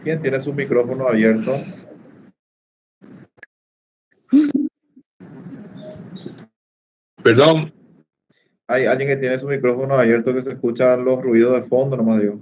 ¿Quién tiene su micrófono abierto? Perdón. Hay alguien que tiene su micrófono abierto que se escuchan los ruidos de fondo, nomás digo.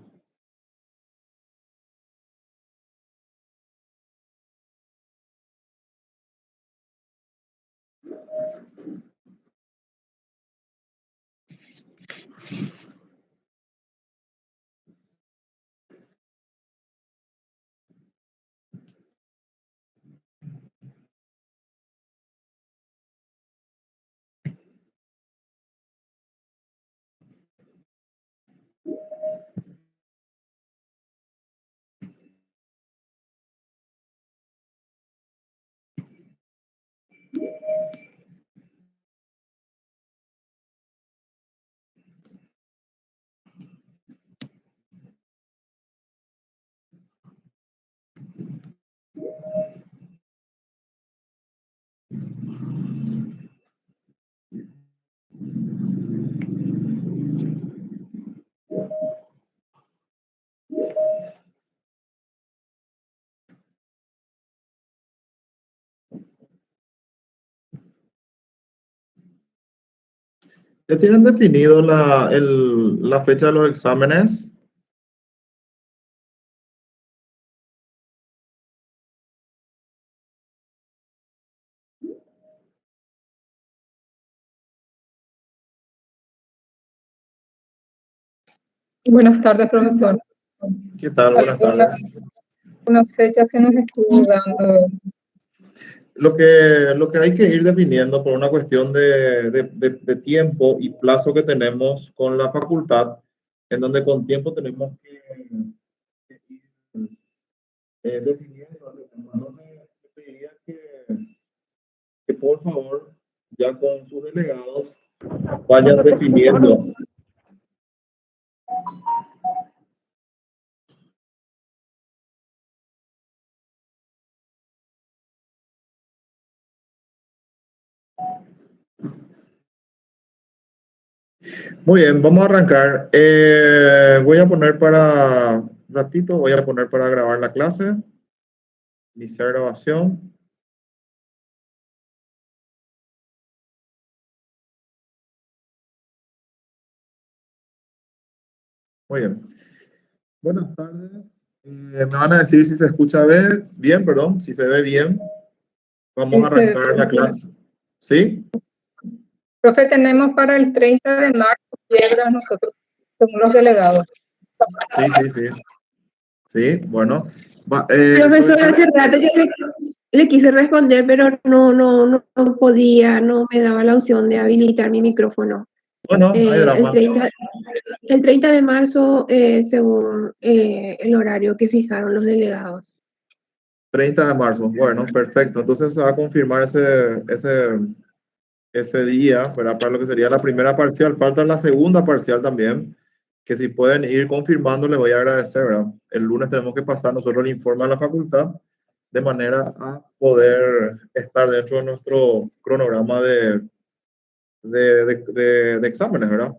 ¿Ya tienen definido la fecha de los exámenes? Buenas tardes, profesor. ¿Qué tal? Buenas tardes. Unas fechas se nos estuvo dando. Lo que hay que ir definiendo por una cuestión de tiempo y plazo que tenemos con la facultad, en donde con tiempo tenemos que ir definiendo. Entonces, yo pediría que por favor, ya con sus delegados, vayan definiendo. Muy bien, vamos a arrancar. Voy a poner para ratito, voy a poner para grabar la clase. Iniciar grabación. Muy bien. Buenas tardes. Me van a decir si se escucha bien, perdón, si se ve bien. Vamos a arrancar la clase. ¿Sí? Profe, tenemos para el 30 de marzo quiebras nosotros, según los delegados. Sí. Sí, bueno. Profesor, hace rato yo le quise responder, pero no podía, no me daba la opción de habilitar mi micrófono. Bueno, no hay drama. El 30 de marzo, según el horario que fijaron los delegados. 30 de marzo, bueno, perfecto. Entonces se va a confirmar ese día, ¿verdad? Para lo que sería la primera parcial. Falta la segunda parcial también, que si pueden ir confirmando, les voy a agradecer, ¿verdad? El lunes tenemos que pasar nosotros el informe a la facultad, de manera a poder estar dentro de nuestro cronograma de exámenes, ¿verdad?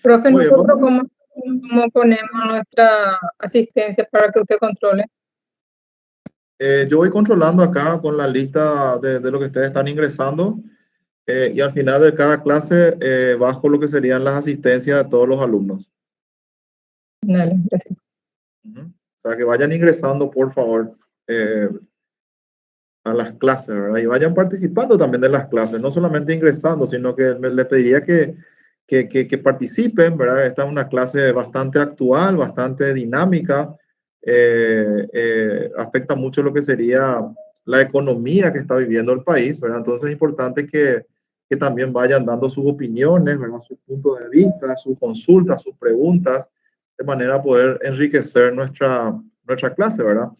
Profe, nosotros cómo ponemos nuestra asistencia para que usted controle. Yo voy controlando acá con la lista de lo que ustedes están ingresando y al final de cada clase bajo lo que serían las asistencias de todos los alumnos. Dale, gracias. O sea, que vayan ingresando, por favor, a las clases, ¿verdad? Y vayan participando también de las clases, no solamente ingresando, sino que les pediría que participen, ¿verdad? Esta es una clase bastante actual, bastante dinámica, afecta mucho lo que sería la economía que está viviendo el país, ¿verdad? Entonces es importante que también vayan dando sus opiniones, ¿verdad? Sus puntos de vista, sus consultas, sus preguntas, de manera a poder enriquecer nuestra clase, ¿verdad?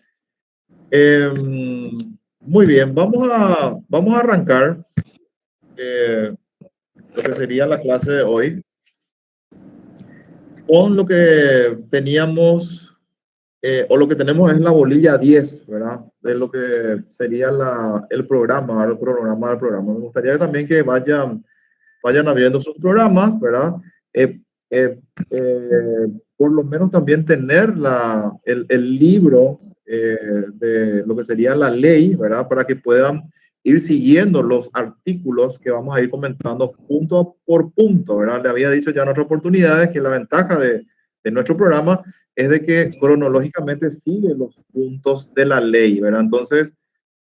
Muy bien, vamos a arrancar lo que sería la clase de hoy con lo que teníamos, o lo que tenemos es la bolilla 10, ¿verdad? De lo que sería el programa, el cronograma del programa. Me gustaría también que vayan abriendo sus programas, ¿verdad? por lo menos también tener el libro de lo que sería la ley, ¿verdad? Para que puedan ir siguiendo los artículos que vamos a ir comentando punto por punto, ¿verdad? Le había dicho ya en otras oportunidades que la ventaja de nuestro programa es de que cronológicamente sigue los puntos de la ley, ¿verdad? Entonces,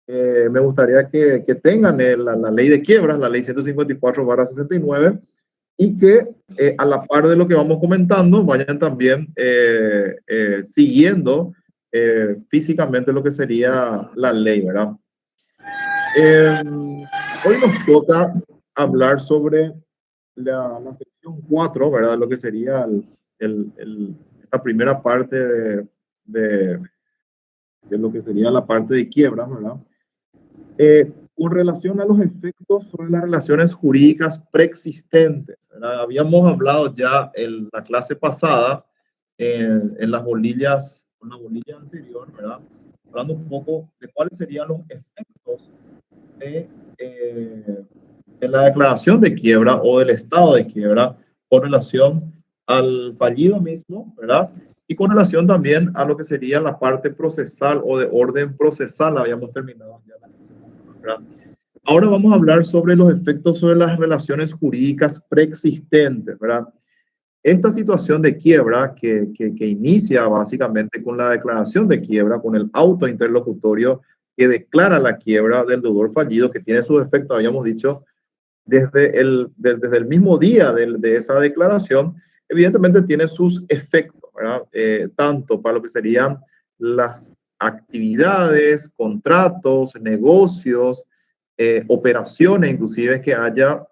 me gustaría que tengan la ley de quiebras, la ley 154/69, y que a la par de lo que vamos comentando, vayan también siguiendo físicamente lo que sería la ley, ¿verdad? Hoy nos toca hablar sobre la sección 4, ¿verdad? Lo que sería esta primera parte de lo que sería la parte de quiebra, ¿verdad? Con relación a los efectos sobre las relaciones jurídicas preexistentes, ¿verdad? Habíamos hablado ya en la clase pasada, en las bolillas, con la bolilla anterior, ¿verdad? Hablando un poco de cuáles serían los efectos de la declaración de quiebra o del estado de quiebra con relación al fallido mismo, ¿verdad? Y con relación también a lo que sería la parte procesal o de orden procesal. Habíamos terminado ya la clase pasada, ¿verdad? Ahora vamos a hablar sobre los efectos sobre las relaciones jurídicas preexistentes, ¿verdad? Esta situación de quiebra que inicia básicamente con la declaración de quiebra, con el auto interlocutorio que declara la quiebra del deudor fallido, que tiene sus efectos, habíamos dicho, desde el mismo día de esa declaración, evidentemente tiene sus efectos, ¿verdad? Tanto para lo que serían las actividades, contratos, negocios, operaciones, inclusive que haya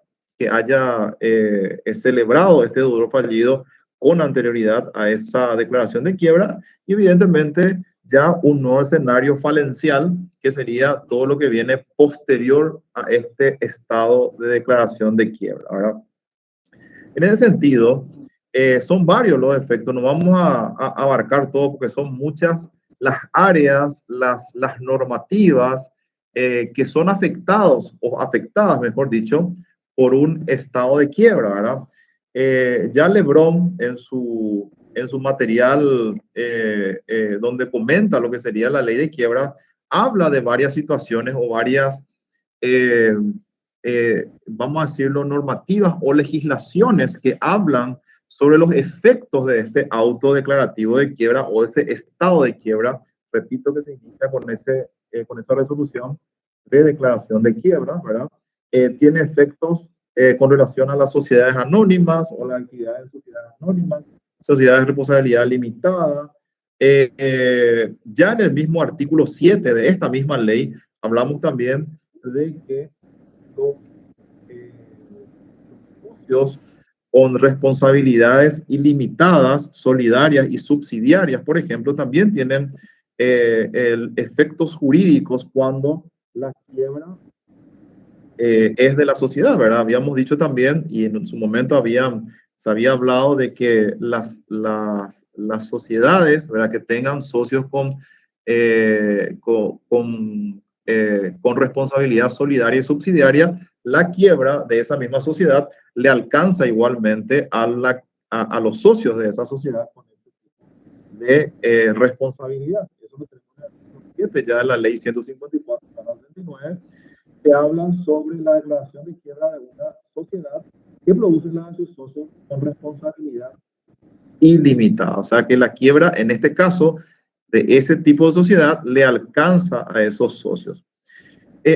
celebrado este deudor fallido con anterioridad a esa declaración de quiebra, y evidentemente ya un nuevo escenario falencial, que sería todo lo que viene posterior a este estado de declaración de quiebra, ¿verdad? En ese sentido, son varios los efectos, no vamos a abarcar todo porque son muchas las áreas, las normativas que son afectados o afectadas, mejor dicho, por un estado de quiebra, ¿verdad? Ya Lebron en su material donde comenta lo que sería la ley de quiebra, habla de varias situaciones o varias, vamos a decirlo, normativas o legislaciones que hablan sobre los efectos de este auto declarativo de quiebra o ese estado de quiebra. Repito que se inicia con esa resolución de declaración de quiebra, ¿verdad? Tiene efectos con relación a las sociedades anónimas o las actividades de sociedades anónimas, sociedades de responsabilidad limitada. Ya en el mismo artículo 7 de esta misma ley hablamos también de que los socios con responsabilidades ilimitadas, solidarias y subsidiarias, por ejemplo, también tienen efectos jurídicos cuando la quiebra es de la sociedad, ¿verdad? Habíamos dicho también, y en su momento se había hablado de que las sociedades, ¿verdad?, que tengan socios con responsabilidad solidaria y subsidiaria, la quiebra de esa misma sociedad le alcanza igualmente a los socios de esa sociedad con ese tipo de responsabilidad. Eso lo tenemos en el artículo 7 ya de la ley 154/79, que hablan sobre la declaración de quiebra de una sociedad que produce a sus socios con responsabilidad ilimitada. O sea que la quiebra, en este caso, de ese tipo de sociedad, le alcanza a esos socios.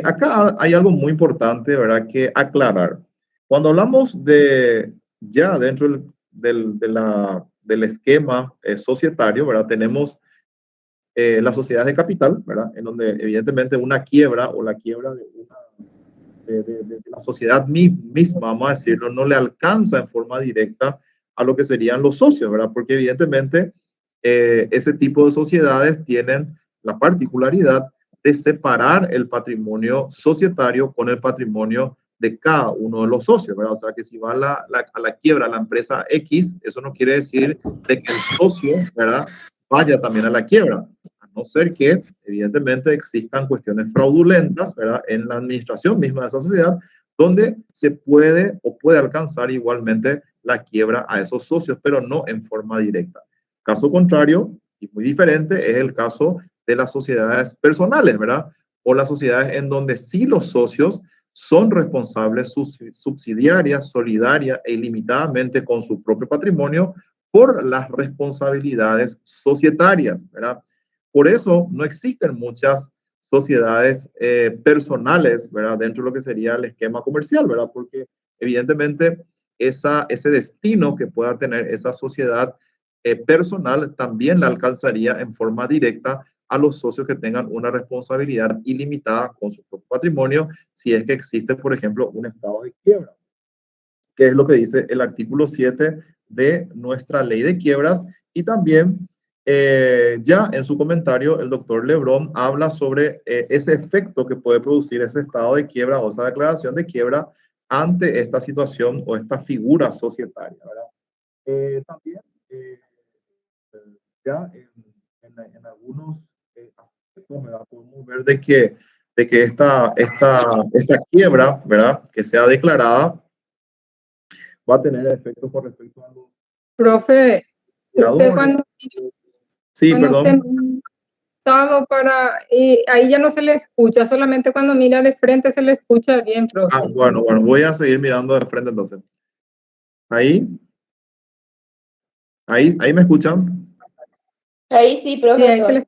Acá hay algo muy importante, ¿verdad?, que aclarar. Cuando hablamos ya dentro del esquema societario, ¿verdad?, tenemos las sociedades de capital, ¿verdad?, en donde evidentemente una quiebra o la quiebra de la sociedad misma, vamos a decirlo, no le alcanza en forma directa a lo que serían los socios, ¿verdad? Porque evidentemente ese tipo de sociedades tienen la particularidad de separar el patrimonio societario con el patrimonio de cada uno de los socios, ¿verdad? O sea que si va a la quiebra la empresa X, eso no quiere decir de que el socio, ¿verdad?, vaya también a la quiebra, a no ser que evidentemente existan cuestiones fraudulentas, ¿verdad?, en la administración misma de esa sociedad, donde se puede o puede alcanzar igualmente la quiebra a esos socios, pero no en forma directa. Caso contrario, y muy diferente, es el caso de las sociedades personales, ¿verdad? O las sociedades en donde sí los socios son responsables subsidiarias, solidarias e ilimitadamente con su propio patrimonio por las responsabilidades societarias, ¿verdad? Por eso no existen muchas sociedades personales, ¿verdad? Dentro de lo que sería el esquema comercial, ¿verdad? Porque evidentemente ese destino que pueda tener esa sociedad personal también la alcanzaría en forma directa a los socios que tengan una responsabilidad ilimitada con su propio patrimonio, si es que existe, por ejemplo, un estado de quiebra, que es lo que dice el artículo 7 de nuestra ley de quiebras. Y también ya en su comentario el doctor Lebrón habla sobre ese efecto que puede producir ese estado de quiebra o esa declaración de quiebra ante esta situación o esta figura societaria, ¿verdad? También ya en algunos aspectos, ¿verdad? Podemos ver de que esta quiebra, ¿verdad? Que sea declarada, va a tener efectos con respecto a los... Profe, usted cuando Sí, perdón. Ahí ya no se le escucha, solamente cuando mira de frente se le escucha bien, profe. Ah, bueno, voy a seguir mirando de frente entonces. Ahí me escuchan. Ahí sí, profesor. Sí, ahí se le...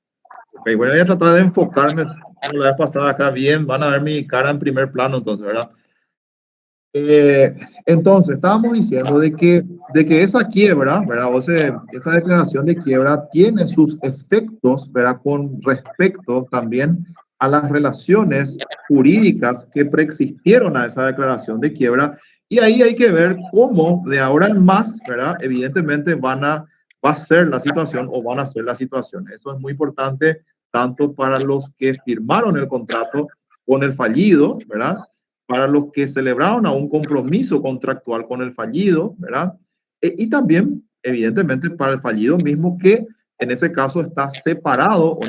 Ok, bueno, voy a tratar de enfocarme como la vez pasada acá bien. Van a ver mi cara en primer plano entonces, ¿verdad? Entonces, estábamos diciendo de que esa quiebra, ¿verdad? O sea, esa declaración de quiebra tiene sus efectos, ¿verdad? Con respecto también a las relaciones jurídicas que preexistieron a esa declaración de quiebra. Y ahí hay que ver cómo de ahora en más, ¿verdad? Evidentemente va a ser la situación o van a ser la situación. Eso es muy importante tanto para los que firmaron el contrato con el fallido, ¿verdad? Para los que celebraron a un compromiso contractual con el fallido, ¿verdad? Y también, evidentemente, para el fallido mismo que en ese caso está separado, o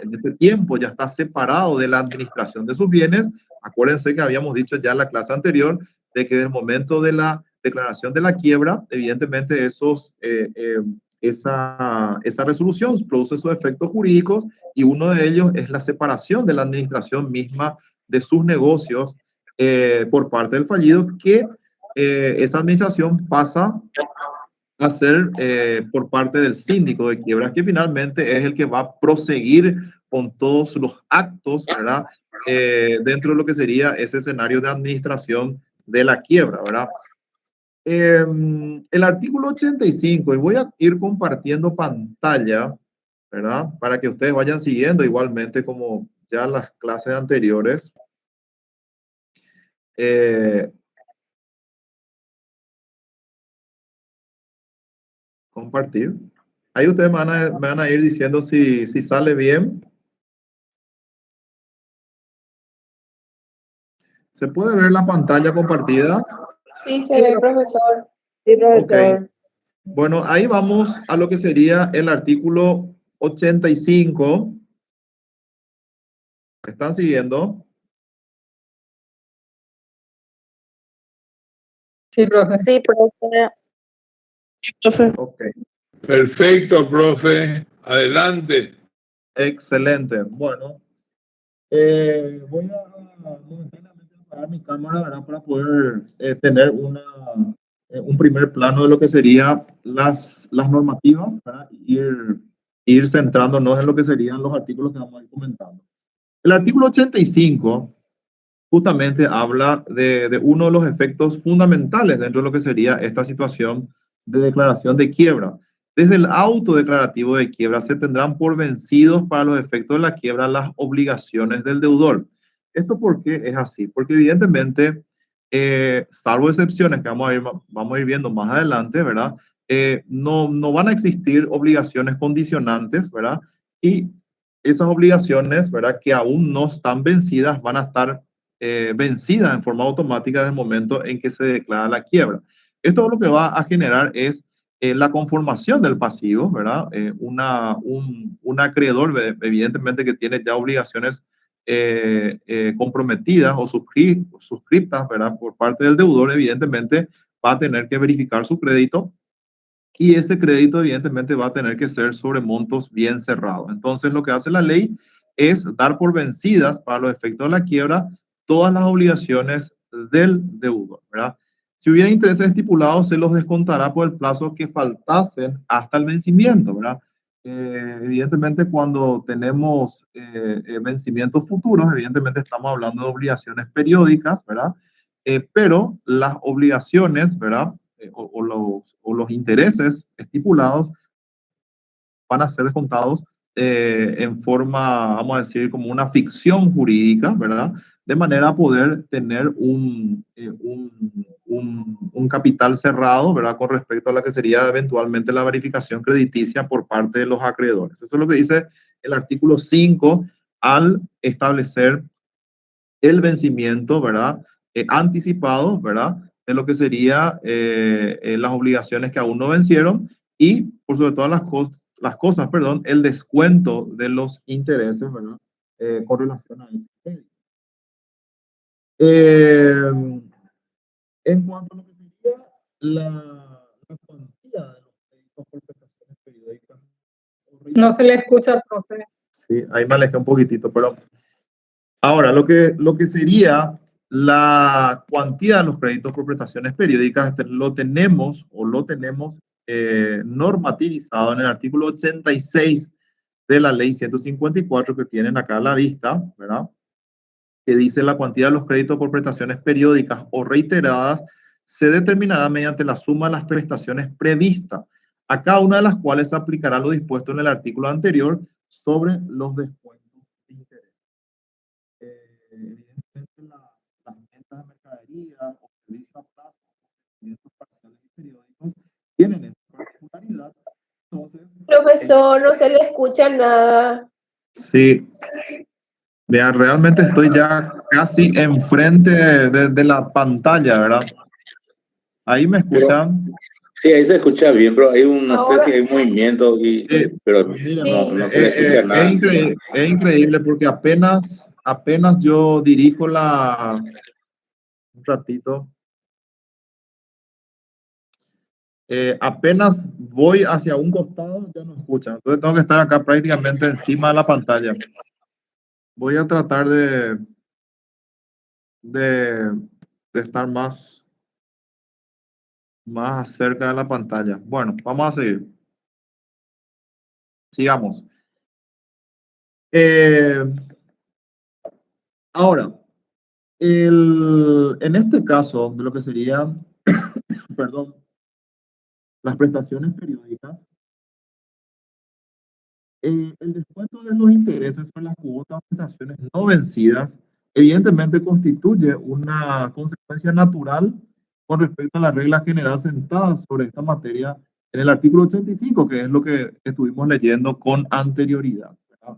en ese tiempo ya está separado de la administración de sus bienes. Acuérdense que habíamos dicho ya en la clase anterior de que en el momento de la declaración de la quiebra, evidentemente esa resolución produce sus efectos jurídicos y uno de ellos es la separación de la administración misma de sus negocios por parte del fallido, que esa administración pasa a ser por parte del síndico de quiebras, que finalmente es el que va a proseguir con todos los actos, ¿verdad? Dentro de lo que sería ese escenario de administración de la quiebra, ¿verdad? El artículo 85, y voy a ir compartiendo pantalla, ¿verdad? Para que ustedes vayan siguiendo igualmente como ya las clases anteriores. Compartir. Ahí ustedes me van a ir diciendo si sale bien. ¿Se puede ver la pantalla compartida? Sí, se ve, profesor. Sí, profesor. Okay. Bueno, ahí vamos a lo que sería el artículo 85. ¿Están siguiendo? Sí, profe. Sí, profe. Ok. Perfecto, profe. Adelante. Excelente. Bueno, voy a momentáneamente apagar mi cámara, ¿verdad? Para poder tener un primer plano de lo que serían las normativas, ¿verdad? Ir centrándonos en lo que serían los artículos que vamos a ir comentando. El artículo 85 justamente habla de uno de los efectos fundamentales dentro de lo que sería esta situación de declaración de quiebra. Desde el auto declarativo de quiebra se tendrán por vencidos para los efectos de la quiebra las obligaciones del deudor. ¿Esto por qué es así? Porque evidentemente, salvo excepciones que vamos a ir viendo más adelante, ¿verdad? No van a existir obligaciones condicionantes, ¿verdad? Y esas obligaciones, ¿verdad? Que aún no están vencidas, van a estar vencidas en forma automática desde el momento en que se declara la quiebra. Esto lo que va a generar es la conformación del pasivo, ¿verdad? Un acreedor, evidentemente, que tiene ya obligaciones comprometidas o suscriptas, ¿verdad? Por parte del deudor, evidentemente, va a tener que verificar su crédito y ese crédito evidentemente va a tener que ser sobre montos bien cerrados. Entonces lo que hace la ley es dar por vencidas para los efectos de la quiebra todas las obligaciones del deudor, ¿verdad? Si hubiera intereses estipulados, se los descontará por el plazo que faltasen hasta el vencimiento, ¿verdad? Evidentemente, cuando tenemos vencimientos futuros, evidentemente estamos hablando de obligaciones periódicas, ¿verdad? Pero las obligaciones, ¿verdad? O los intereses estipulados van a ser descontados en forma, vamos a decir, como una ficción jurídica, ¿verdad? De manera a poder tener un capital cerrado, ¿verdad? Con respecto a la que sería eventualmente la verificación crediticia por parte de los acreedores. Eso es lo que dice el artículo 5 al establecer el vencimiento, ¿verdad? Anticipado, ¿verdad? De lo que sería las obligaciones que aún no vencieron y, por sobre todas las cosas, perdón, el descuento de los intereses, ¿verdad? Con relación a ese crédito. En cuanto a lo que sería la cuantía de los créditos por prestaciones periódicas. No se le escucha, profe. Sí, ahí me alejé un poquitito, pero ahora lo que sería la cuantía de los créditos por prestaciones periódicas lo tenemos normativizado en el artículo 86 de la ley 154 que tienen acá a la vista, ¿verdad? Que dice la cuantía de los créditos por prestaciones periódicas o reiteradas se determinará mediante la suma de las prestaciones previstas, a cada una de las cuales se aplicará lo dispuesto en el artículo anterior sobre los descuentos de interés. Evidentemente las ventas de mercadería o servicios a plazo, o parciales y periódicos tienen esta particularidad. Entonces, Profesor, no se le escucha nada. sí. Vean, realmente estoy ya casi enfrente de la pantalla, ¿verdad? Ahí me escuchan. Sí, ahí se escucha bien, pero hay no Ahora, sé si hay movimiento, pero Mira, no se le escucha nada. Es increíble porque apenas yo dirijo un ratito, apenas voy hacia un costado, ya no escuchan. Entonces tengo que estar acá prácticamente encima de la pantalla. Voy a tratar de estar más cerca de la pantalla. Bueno, vamos a seguir. Sigamos. Ahora, en este caso, de lo que sería, perdón, las prestaciones periódicas, el descuento de los intereses por las cuotas de prestaciones no vencidas, evidentemente constituye una consecuencia natural con respecto a la regla general sentada sobre esta materia en el artículo 85, que es lo que estuvimos leyendo con anterioridad, ¿verdad?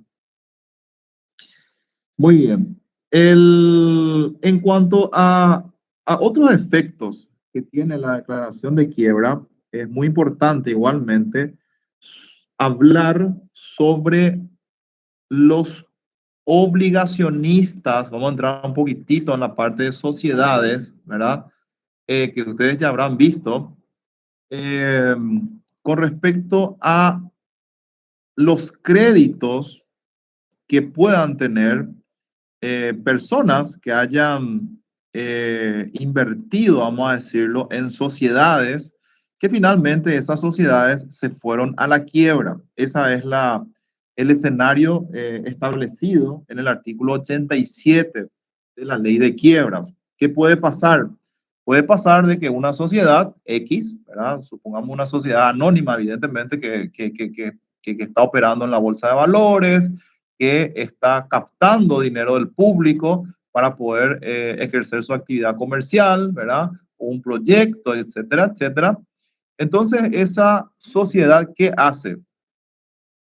Muy bien. En cuanto a otros efectos que tiene la declaración de quiebra, es muy importante igualmente hablar sobre los obligacionistas. Vamos a entrar un poquitito en la parte de sociedades, ¿verdad? Que ustedes ya habrán visto. Con respecto a los créditos que puedan tener personas que hayan invertido, vamos a decirlo, en sociedades que finalmente esas sociedades se fueron a la quiebra. Esa es el escenario establecido en el artículo 87 de la ley de quiebras. ¿Qué puede pasar? Puede pasar de que una sociedad X, ¿verdad? Supongamos una sociedad anónima, evidentemente, que está operando en la bolsa de valores, que está captando dinero del público para poder ejercer su actividad comercial, ¿verdad? Un proyecto, etcétera, etcétera. Entonces, esa sociedad, ¿qué hace?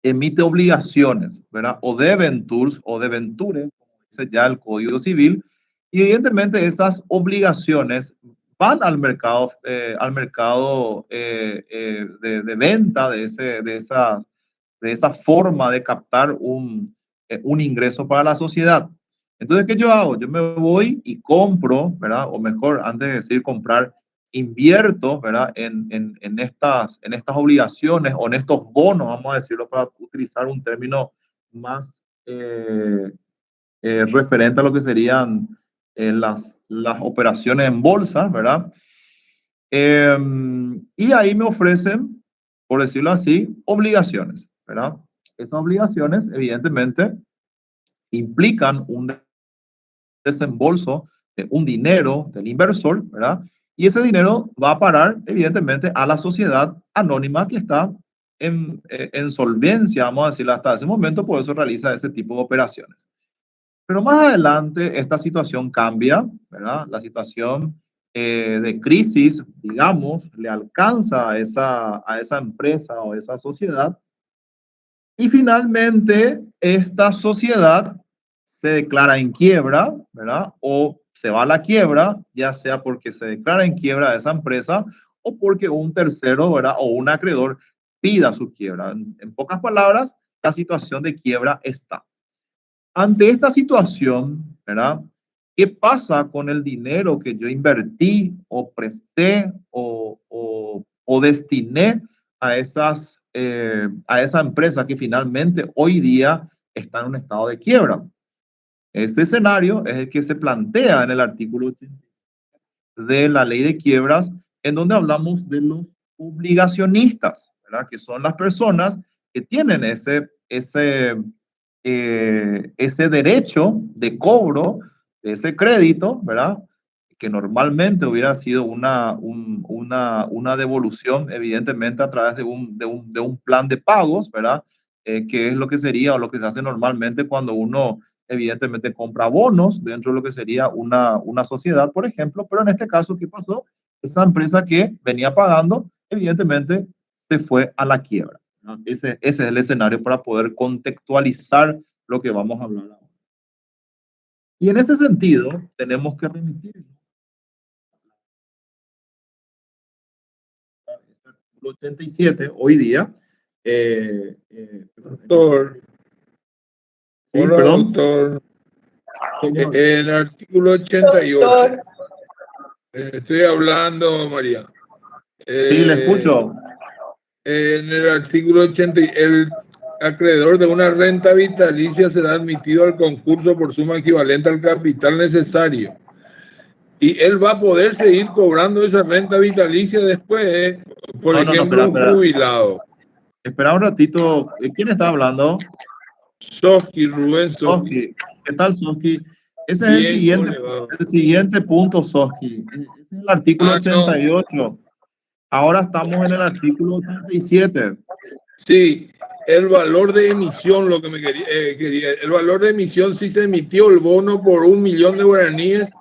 Emite obligaciones, ¿verdad? O debentures, como dice ya el Código Civil, y evidentemente esas obligaciones van al mercado de venta de esa forma de captar un ingreso para la sociedad. Entonces, ¿qué yo hago? Yo me voy y compro, ¿verdad? O mejor, antes de decir comprar, invierto, ¿verdad? En estas obligaciones o en estos bonos, vamos a decirlo para utilizar un término más referente a lo que serían las operaciones en bolsa, ¿verdad? Y ahí me ofrecen, por decirlo así, obligaciones, ¿verdad? Esas obligaciones, evidentemente, implican un desembolso de un dinero del inversor, ¿verdad? Y ese dinero va a parar, evidentemente, a la sociedad anónima que está en solvencia, vamos a decirlo hasta ese momento, por eso realiza ese tipo de operaciones. Pero más adelante esta situación cambia, ¿verdad? La situación de crisis, digamos, le alcanza a esa empresa o esa sociedad. Y finalmente esta sociedad se declara en quiebra, ¿verdad? O se va a la quiebra, ya sea porque se declara en quiebra esa empresa o porque un tercero, ¿verdad? O un acreedor pida su quiebra. En pocas palabras, la situación de quiebra está. Ante esta situación, ¿verdad? ¿Qué pasa con el dinero que yo invertí o presté o destiné a esa empresa que finalmente hoy día está en un estado de quiebra? Ese escenario es el que se plantea en el artículo 80 de la ley de quiebras, en donde hablamos de los obligacionistas, ¿verdad? Que son las personas que tienen ese derecho de cobro de ese crédito, ¿verdad? Que normalmente hubiera sido una devolución, evidentemente, a través de un plan de pagos, ¿verdad? Que es lo que sería o lo que se hace normalmente cuando uno, evidentemente, compra bonos dentro de lo que sería una sociedad, por ejemplo. Pero en este caso, ¿qué pasó? Esa empresa que venía pagando, evidentemente, se fue a la quiebra, ¿no? Ese es el escenario para poder contextualizar lo que vamos a hablar ahora. Y en ese sentido, tenemos que remitir el 87, hoy día. Doctor. Sí, Hola, perdón. doctor. Señor. El artículo 88. Doctor, Estoy hablando, María. Sí, le escucho. En el artículo 80, el acreedor de una renta vitalicia será admitido al concurso por suma equivalente al capital necesario. Y él va a poder seguir cobrando esa renta vitalicia después, por ejemplo, espera. jubilado. Espera un ratito. ¿Quién está hablando? Soski, Rubén Soski. Soski. ¿Qué tal, Soski? Ese Bien, es el siguiente punto, Soski. Es el artículo 88. No. Ahora estamos en el artículo 87. Sí, el valor de emisión, lo que me quería, el valor de emisión, sí se emitió el bono por 1 millón de guaraníes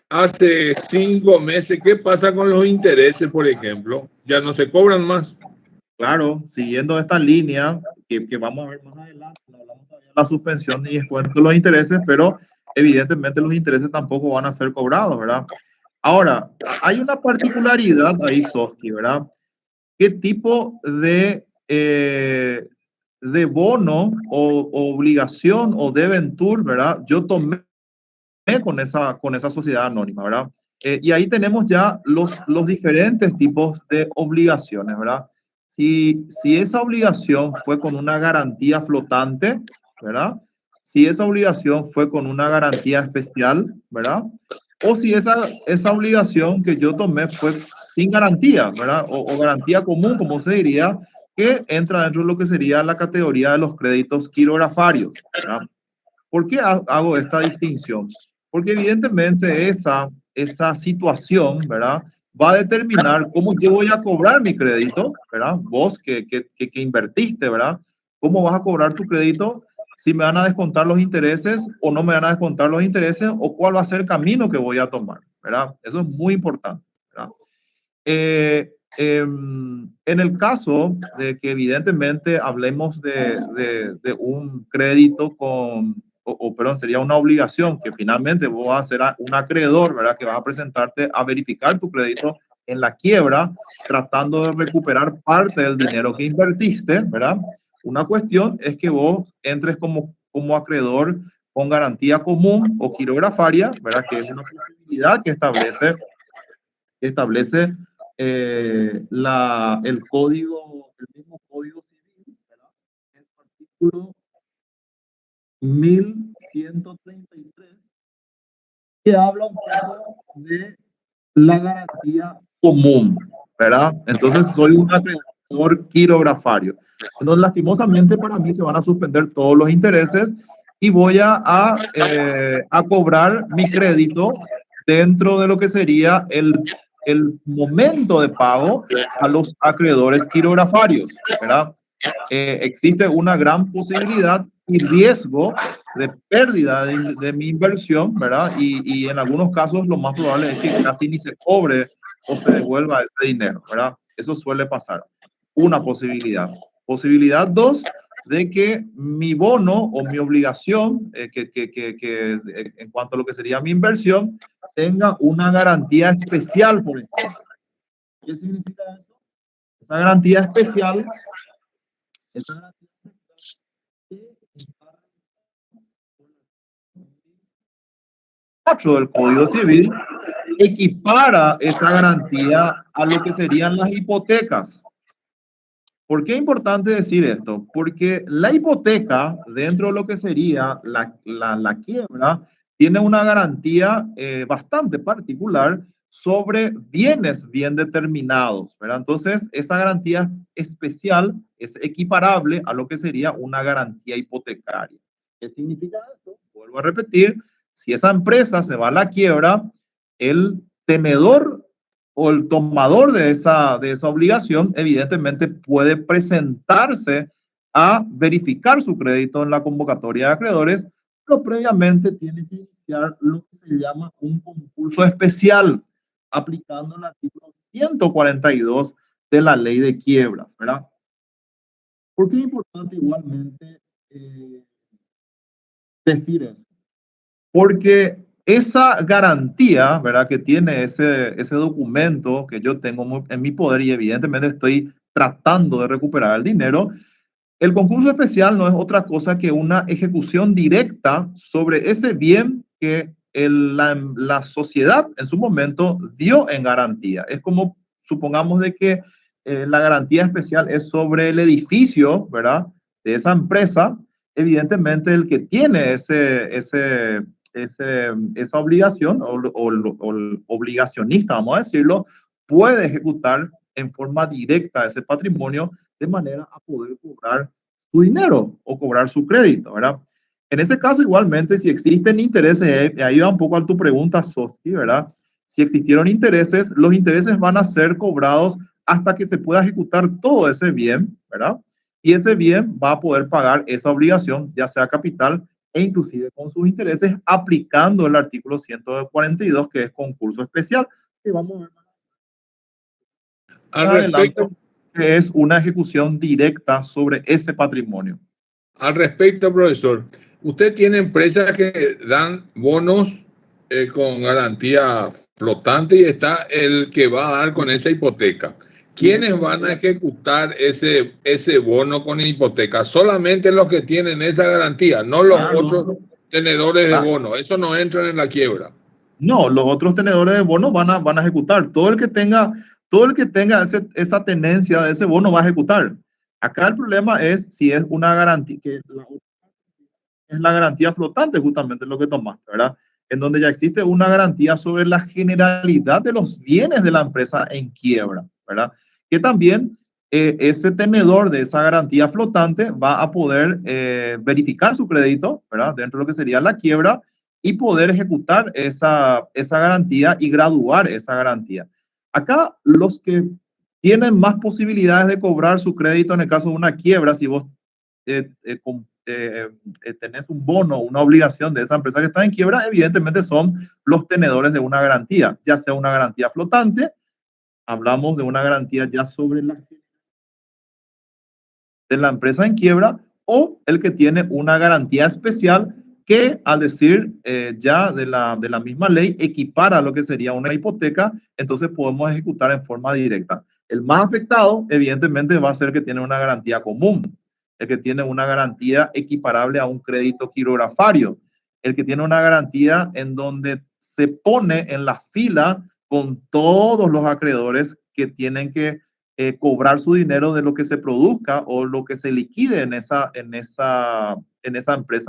hace 5 meses. ¿Qué pasa con los intereses, por ejemplo? Ya no se cobran más. Claro, siguiendo esta línea que vamos a ver más adelante, hablamos de la suspensión y descuento de los intereses, pero evidentemente los intereses tampoco van a ser cobrados, ¿verdad? Ahora, hay una particularidad ahí, Soski, ¿verdad? ¿Qué tipo de bono o obligación o debenture, ¿verdad? Yo tomé con esa sociedad anónima, ¿verdad? Y ahí tenemos ya los diferentes tipos de obligaciones, ¿verdad? Si esa obligación fue con una garantía flotante, ¿verdad? Si esa obligación fue con una garantía especial, ¿verdad? O si esa obligación que yo tomé fue sin garantía, ¿verdad? O garantía común, como se diría, que entra dentro de lo que sería la categoría de los créditos quirografarios, ¿verdad? ¿Por qué hago esta distinción? Porque evidentemente esa situación, ¿verdad? Va a determinar cómo yo voy a cobrar mi crédito, ¿verdad? Vos que invertiste, ¿verdad? ¿Cómo vas a cobrar tu crédito? Si me van a descontar los intereses o no me van a descontar los intereses o cuál va a ser el camino que voy a tomar, ¿verdad? Eso es muy importante, ¿verdad? En el caso de que evidentemente hablemos de un crédito perdón, sería una obligación que finalmente vos vas a ser un acreedor, ¿verdad? Que vas a presentarte a verificar tu crédito en la quiebra, tratando de recuperar parte del dinero que invertiste, ¿verdad? Una cuestión es que vos entres como acreedor con garantía común o quirografaria, ¿verdad? Que es una posibilidad que establece establece el mismo código civil, ¿verdad? En su artículo 1133, que habla un poco de la garantía común, ¿verdad? Entonces soy un acreedor quirografario. Entonces, lastimosamente para mí se van a suspender todos los intereses y voy a cobrar mi crédito dentro de lo que sería el momento de pago a los acreedores quirografarios, ¿verdad? Existe una gran posibilidad y riesgo de pérdida de mi inversión, ¿verdad? Y en algunos casos lo más probable es que casi ni se cobre o se devuelva ese dinero, ¿verdad? Eso suele pasar. Una posibilidad. Posibilidad dos, de que mi bono o mi obligación, en cuanto a lo que sería mi inversión, tenga una garantía especial, por ejemplo. ¿Qué significa eso? Esa garantía especial del Código Civil equipara esa garantía a lo que serían las hipotecas. ¿Por qué es importante decir esto? Porque la hipoteca, dentro de lo que sería la quiebra, tiene una garantía bastante particular sobre bienes bien determinados, ¿verdad? Entonces, esa garantía especial es equiparable a lo que sería una garantía hipotecaria. ¿Qué significa esto? Vuelvo a repetir, si esa empresa se va a la quiebra, el tenedor o el tomador de esa obligación, evidentemente puede presentarse a verificar su crédito en la convocatoria de acreedores, pero previamente tiene que iniciar lo que se llama un concurso especial, aplicando el artículo 142 de la ley de quiebras, ¿verdad? ¿Por qué es importante igualmente decir eso? Porque esa garantía, ¿verdad? Que tiene ese documento que yo tengo en mi poder y evidentemente estoy tratando de recuperar el dinero, el concurso especial no es otra cosa que una ejecución directa sobre ese bien que la sociedad en su momento dio en garantía. Es como, supongamos de que la garantía especial es sobre el edificio, ¿verdad? De esa empresa. Evidentemente el que tiene esa obligación o el obligacionista, vamos a decirlo, puede ejecutar en forma directa ese patrimonio de manera a poder cobrar su dinero o cobrar su crédito, ¿verdad? En ese caso, igualmente, si existen intereses, ahí va un poco a tu pregunta, Soski, ¿verdad? Si existieron intereses, los intereses van a ser cobrados hasta que se pueda ejecutar todo ese bien, ¿verdad? Y ese bien va a poder pagar esa obligación, ya sea capital e inclusive con sus intereses, aplicando el artículo 142, que es concurso especial, que vamos a ver Al respecto, que es una ejecución directa sobre ese patrimonio. Al respecto, profesor, usted tiene empresas que dan bonos con garantía flotante y está el que va a dar con esa hipoteca. ¿Quiénes van a ejecutar ese bono con hipoteca? Solamente los que tienen esa garantía, no los otros tenedores de bono. Eso no entran en la quiebra. No, los otros tenedores de bono van a ejecutar. Todo el que tenga esa tenencia de ese bono va a ejecutar. Acá el problema es si es una garantía, que es la garantía flotante, justamente lo que tomaste, ¿verdad? En donde ya existe una garantía sobre la generalidad de los bienes de la empresa en quiebra, ¿verdad? Que también ese tenedor de esa garantía flotante va a poder verificar su crédito, ¿verdad? Dentro de lo que sería la quiebra y poder ejecutar esa garantía y graduar esa garantía. Acá los que tienen más posibilidades de cobrar su crédito en el caso de una quiebra, si vos tenés un bono, una obligación de esa empresa que está en quiebra, evidentemente son los tenedores de una garantía, ya sea una garantía flotante, hablamos de una garantía ya sobre de la empresa en quiebra, o el que tiene una garantía especial que, al decir ya de la misma ley, equipara lo que sería una hipoteca, entonces podemos ejecutar en forma directa. El más afectado, evidentemente, va a ser el que tiene una garantía común, el que tiene una garantía equiparable a un crédito quirografario, el que tiene una garantía en donde se pone en la fila con todos los acreedores que tienen que cobrar su dinero de lo que se produzca o lo que se liquide en esa empresa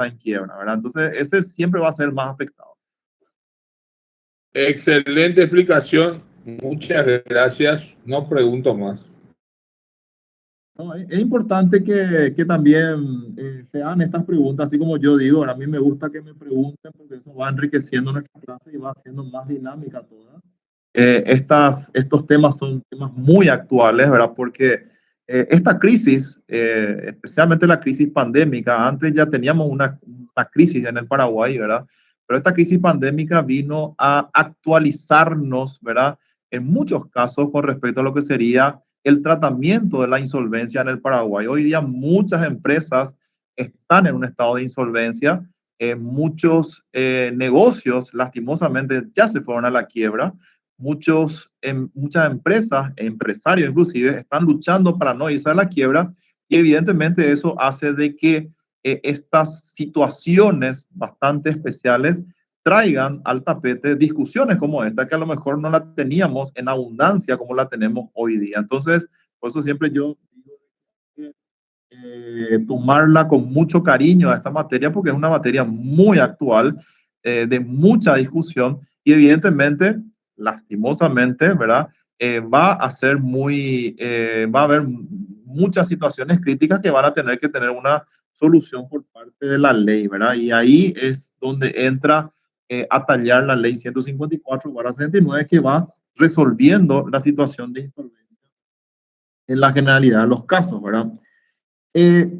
en quiebra, ¿verdad? Entonces, ese siempre va a ser más afectado. Excelente explicación. Muchas gracias. No pregunto más. No, es importante que también se hagan estas preguntas, así como yo digo. A mí me gusta que me pregunten porque eso va enriqueciendo nuestra clase y va haciendo más dinámica toda. Estos temas son temas muy actuales, ¿verdad? Porque esta crisis, especialmente la crisis pandémica, antes ya teníamos una crisis en el Paraguay, ¿verdad? Pero esta crisis pandémica vino a actualizarnos, ¿verdad? En muchos casos con respecto a lo que sería el tratamiento de la insolvencia en el Paraguay. Hoy día muchas empresas están en un estado de insolvencia, muchos negocios lastimosamente ya se fueron a la quiebra, muchas empresas, empresarios inclusive, están luchando para no irse a la quiebra y evidentemente eso hace de que estas situaciones bastante especiales traigan al tapete discusiones como esta, que a lo mejor no la teníamos en abundancia como la tenemos hoy día. Entonces, por eso siempre yo digo tomarla con mucho cariño a esta materia, porque es una materia muy actual, de mucha discusión, y evidentemente, lastimosamente, ¿verdad? Va a ser va a haber muchas situaciones críticas que van a tener que tener una solución por parte de la ley, ¿verdad? Y ahí es donde entra a tallar la ley 154/69, que va resolviendo la situación de insolvencia en la generalidad de los casos, ¿verdad?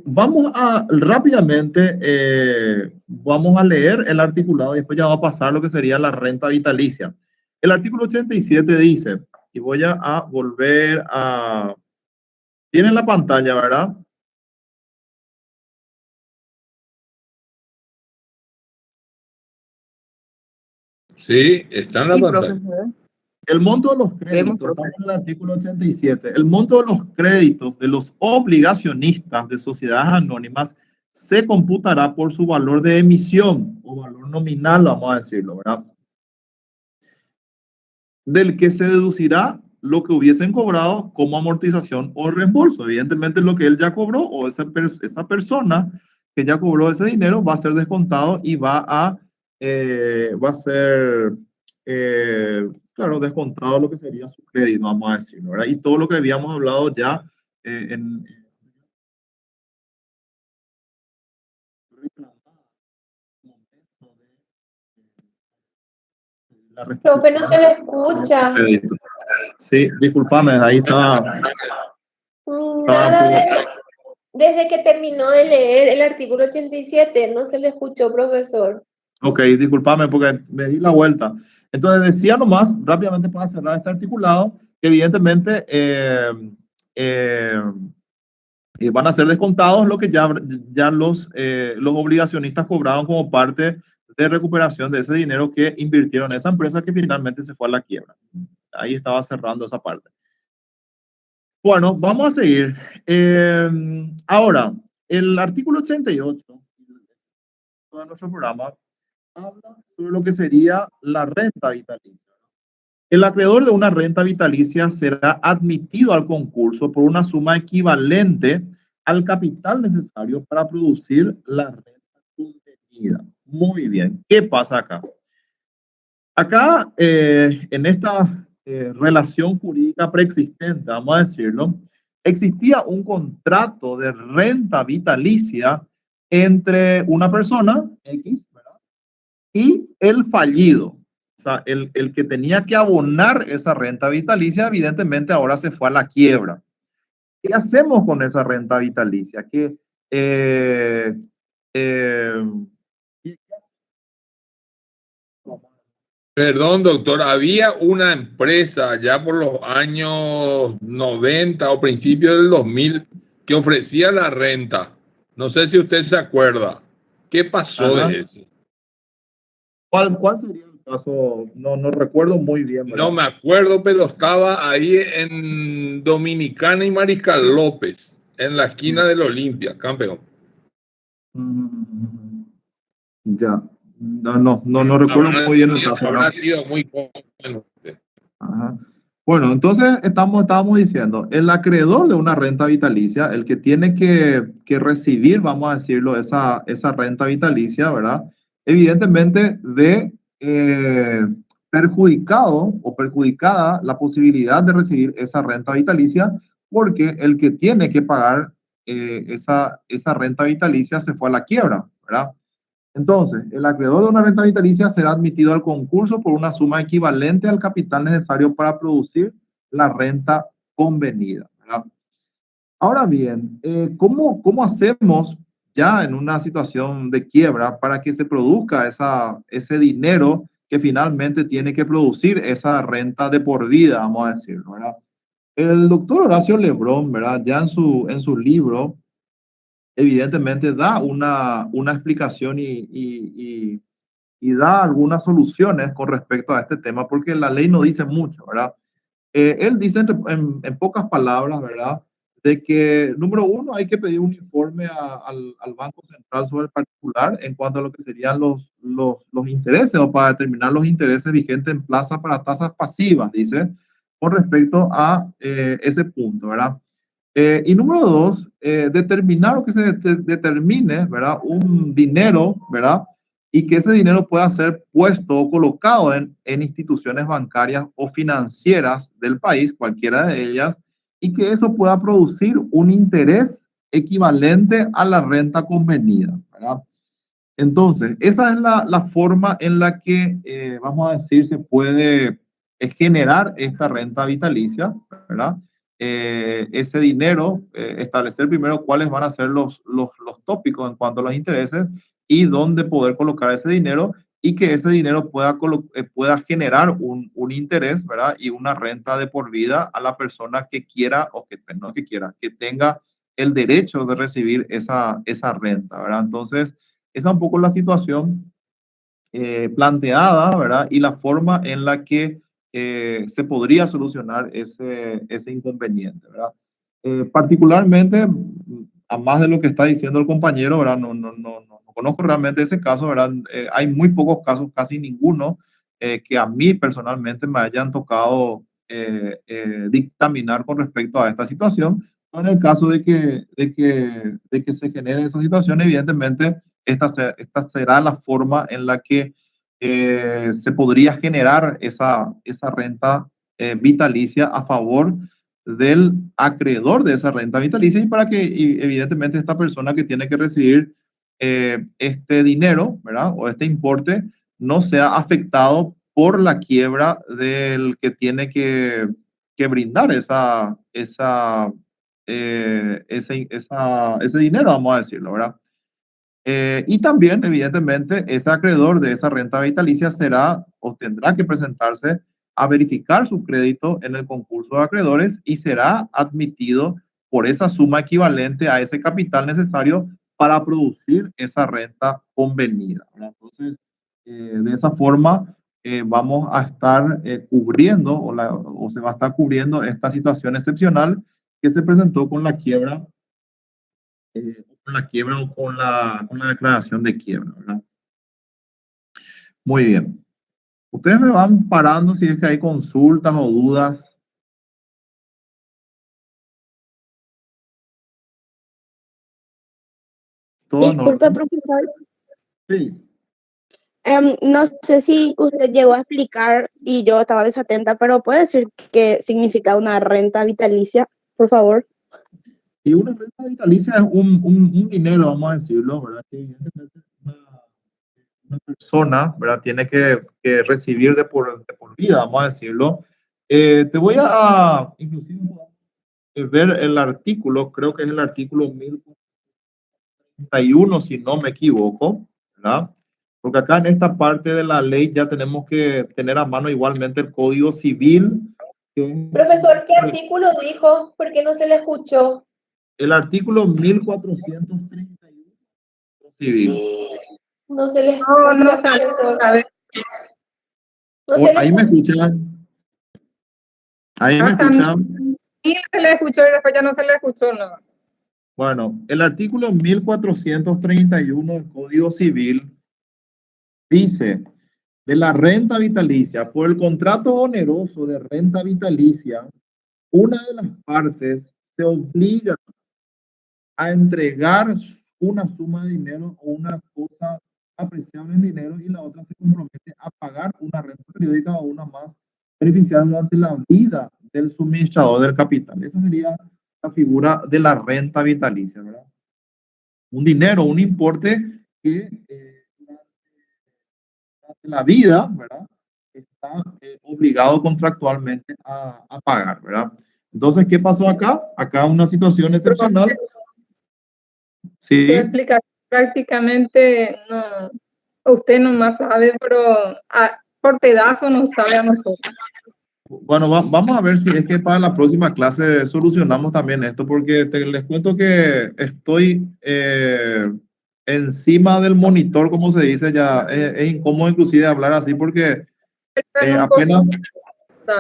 Vamos a rápidamente, vamos a leer el articulado y después ya va a pasar lo que sería la renta vitalicia. El artículo 87 dice, y voy a volver a... Tienen la pantalla, ¿verdad? Sí, está en la pantalla. El monto de los créditos, estamos en el artículo 87, el monto de los créditos de los obligacionistas de sociedades anónimas se computará por su valor de emisión o valor nominal, vamos a decirlo, ¿verdad? Del que se deducirá lo que hubiesen cobrado como amortización o reembolso. Evidentemente lo que él ya cobró o esa persona que ya cobró ese dinero va a ser descontado y va a ser... claro, descontado lo que sería su crédito, vamos a decirlo, ¿verdad? Y todo lo que habíamos hablado ya en la Profe, no se le escucha. Sí, discúlpame, ahí estaba. Nada, desde que terminó de leer el artículo 87, no se le escuchó, profesor. Ok, discúlpame porque me di la vuelta. Entonces decía nomás, rápidamente para cerrar este articulado, que evidentemente van a ser descontados lo que ya los obligacionistas cobraban como parte de recuperación de ese dinero que invirtieron en esa empresa que finalmente se fue a la quiebra. Ahí estaba cerrando esa parte. Bueno, vamos a seguir. Ahora, el artículo 88 de nuestro programa habla sobre lo que sería la renta vitalicia. El acreedor de una renta vitalicia será admitido al concurso por una suma equivalente al capital necesario para producir la renta contenida. Muy bien. ¿Qué pasa acá? Acá, en esta relación jurídica preexistente, vamos a decirlo, existía un contrato de renta vitalicia entre una persona, X, ¿verdad? Y el fallido. O sea, el que tenía que abonar esa renta vitalicia, evidentemente ahora se fue a la quiebra. ¿Qué hacemos con esa renta vitalicia? Perdón, doctor, había una empresa ya por los años 90 o principios del 2000 que ofrecía la renta. No sé si usted se acuerda. ¿Qué pasó de eso? ¿Cuál sería el caso? No recuerdo muy bien, ¿verdad? No me acuerdo, pero estaba ahí en Dominicana y Mariscal López, en la esquina del Olimpia, campeón. Ya. No recuerdo muy bien el caso. Habrá sido muy joven. Ajá. Bueno, entonces estábamos diciendo, el acreedor de una renta vitalicia, el que tiene que recibir, vamos a decirlo, esa renta vitalicia, ¿verdad? Evidentemente ve perjudicado o perjudicada la posibilidad de recibir esa renta vitalicia porque el que tiene que pagar esa renta vitalicia se fue a la quiebra, ¿verdad? Entonces, el acreedor de una renta vitalicia será admitido al concurso por una suma equivalente al capital necesario para producir la renta convenida, ¿verdad? Ahora bien, ¿cómo hacemos ya en una situación de quiebra para que se produzca ese dinero que finalmente tiene que producir esa renta de por vida, vamos a decirlo, ¿verdad? El doctor Horacio Lebrón, ¿verdad? Ya en su libro, evidentemente da una explicación y da algunas soluciones con respecto a este tema, porque la ley no dice mucho, ¿verdad? Él dice en pocas palabras, ¿verdad? De que, número uno, hay que pedir un informe al Banco Central sobre el particular en cuanto a lo que serían los intereses o para determinar los intereses vigentes en plaza para tasas pasivas, dice, con respecto a ese punto, ¿verdad? Y número dos, determinar o que se determine, ¿verdad? Un dinero, ¿verdad? Y que ese dinero pueda ser puesto o colocado en instituciones bancarias o financieras del país, cualquiera de ellas, y que eso pueda producir un interés equivalente a la renta convenida, ¿verdad? Entonces, esa es la forma en la que, vamos a decir, se puede generar esta renta vitalicia, ¿verdad? Ese dinero, establecer primero cuáles van a ser los tópicos en cuanto a los intereses y dónde poder colocar ese dinero y que ese dinero pueda generar un interés, ¿verdad? Y una renta de por vida a la persona que quiera o que no que quiera, que tenga el derecho de recibir esa renta, ¿verdad? Entonces, esa es un poco la situación planteada, ¿verdad? Y la forma en la que se podría solucionar ese inconveniente, ¿verdad? Particularmente, a más de lo que está diciendo el compañero, ¿verdad? No conozco realmente ese caso, ¿verdad? Hay muy pocos casos, casi ninguno, que a mí personalmente me hayan tocado dictaminar con respecto a esta situación. En el caso de que se genere esa situación, evidentemente, esta será la forma en la que se podría generar esa renta vitalicia a favor del acreedor de esa renta vitalicia y para que evidentemente esta persona que tiene que recibir este dinero, ¿verdad? O este importe no sea afectado por la quiebra del que tiene que brindar ese dinero, vamos a decirlo, ¿verdad? Y también, evidentemente, ese acreedor de esa renta vitalicia será o tendrá que presentarse a verificar su crédito en el concurso de acreedores y será admitido por esa suma equivalente a ese capital necesario para producir esa renta convenida, ¿verdad? Entonces, de esa forma, vamos a estar cubriendo o se va a estar cubriendo esta situación excepcional que se presentó con la quiebra o con la declaración de quiebra, ¿verdad? Muy bien. Ustedes me van parando si es que hay consultas o dudas. Disculpe, profesor. Sí. No sé si usted llegó a explicar y yo estaba desatenta, pero ¿puede decir qué significa una renta vitalicia, por favor? Y una renta vitalicia es un dinero, vamos a decirlo, ¿verdad? Que evidentemente una persona, ¿verdad? Tiene que recibir de por vida, vamos a decirlo. Te voy a inclusive ver el artículo, creo que es el artículo 1041, si no me equivoco, ¿verdad? Porque acá en esta parte de la ley ya tenemos que tener a mano igualmente el Código Civil. Profesor, ¿qué artículo dijo? Porque no se le escuchó. El artículo 1431 civil. No se le escucha, No, profesor. Ahí me escuchan. Ahí me escuchan. Sí, se le escuchó y después ya no se le escuchó, no. Bueno, el artículo 1431 del Código Civil dice de la renta vitalicia, por el contrato oneroso de renta vitalicia, una de las partes se obliga a entregar una suma de dinero o una cosa apreciable en dinero y la otra se compromete a pagar una renta periódica o una más beneficiaria durante la vida del suministrador del capital. Esa sería la figura de la renta vitalicia, ¿verdad? Un dinero, un importe que durante la vida, ¿verdad? Está obligado contractualmente a pagar, ¿verdad? Entonces, ¿qué pasó acá? Acá una situación excepcional. Sí. Puedo explicar prácticamente, no, usted nomás sabe, pero por pedazo nos sabe a nosotros. Bueno, vamos a ver si es que para la próxima clase solucionamos también esto, porque les cuento que estoy encima del monitor, como se dice ya, es incómodo inclusive hablar así porque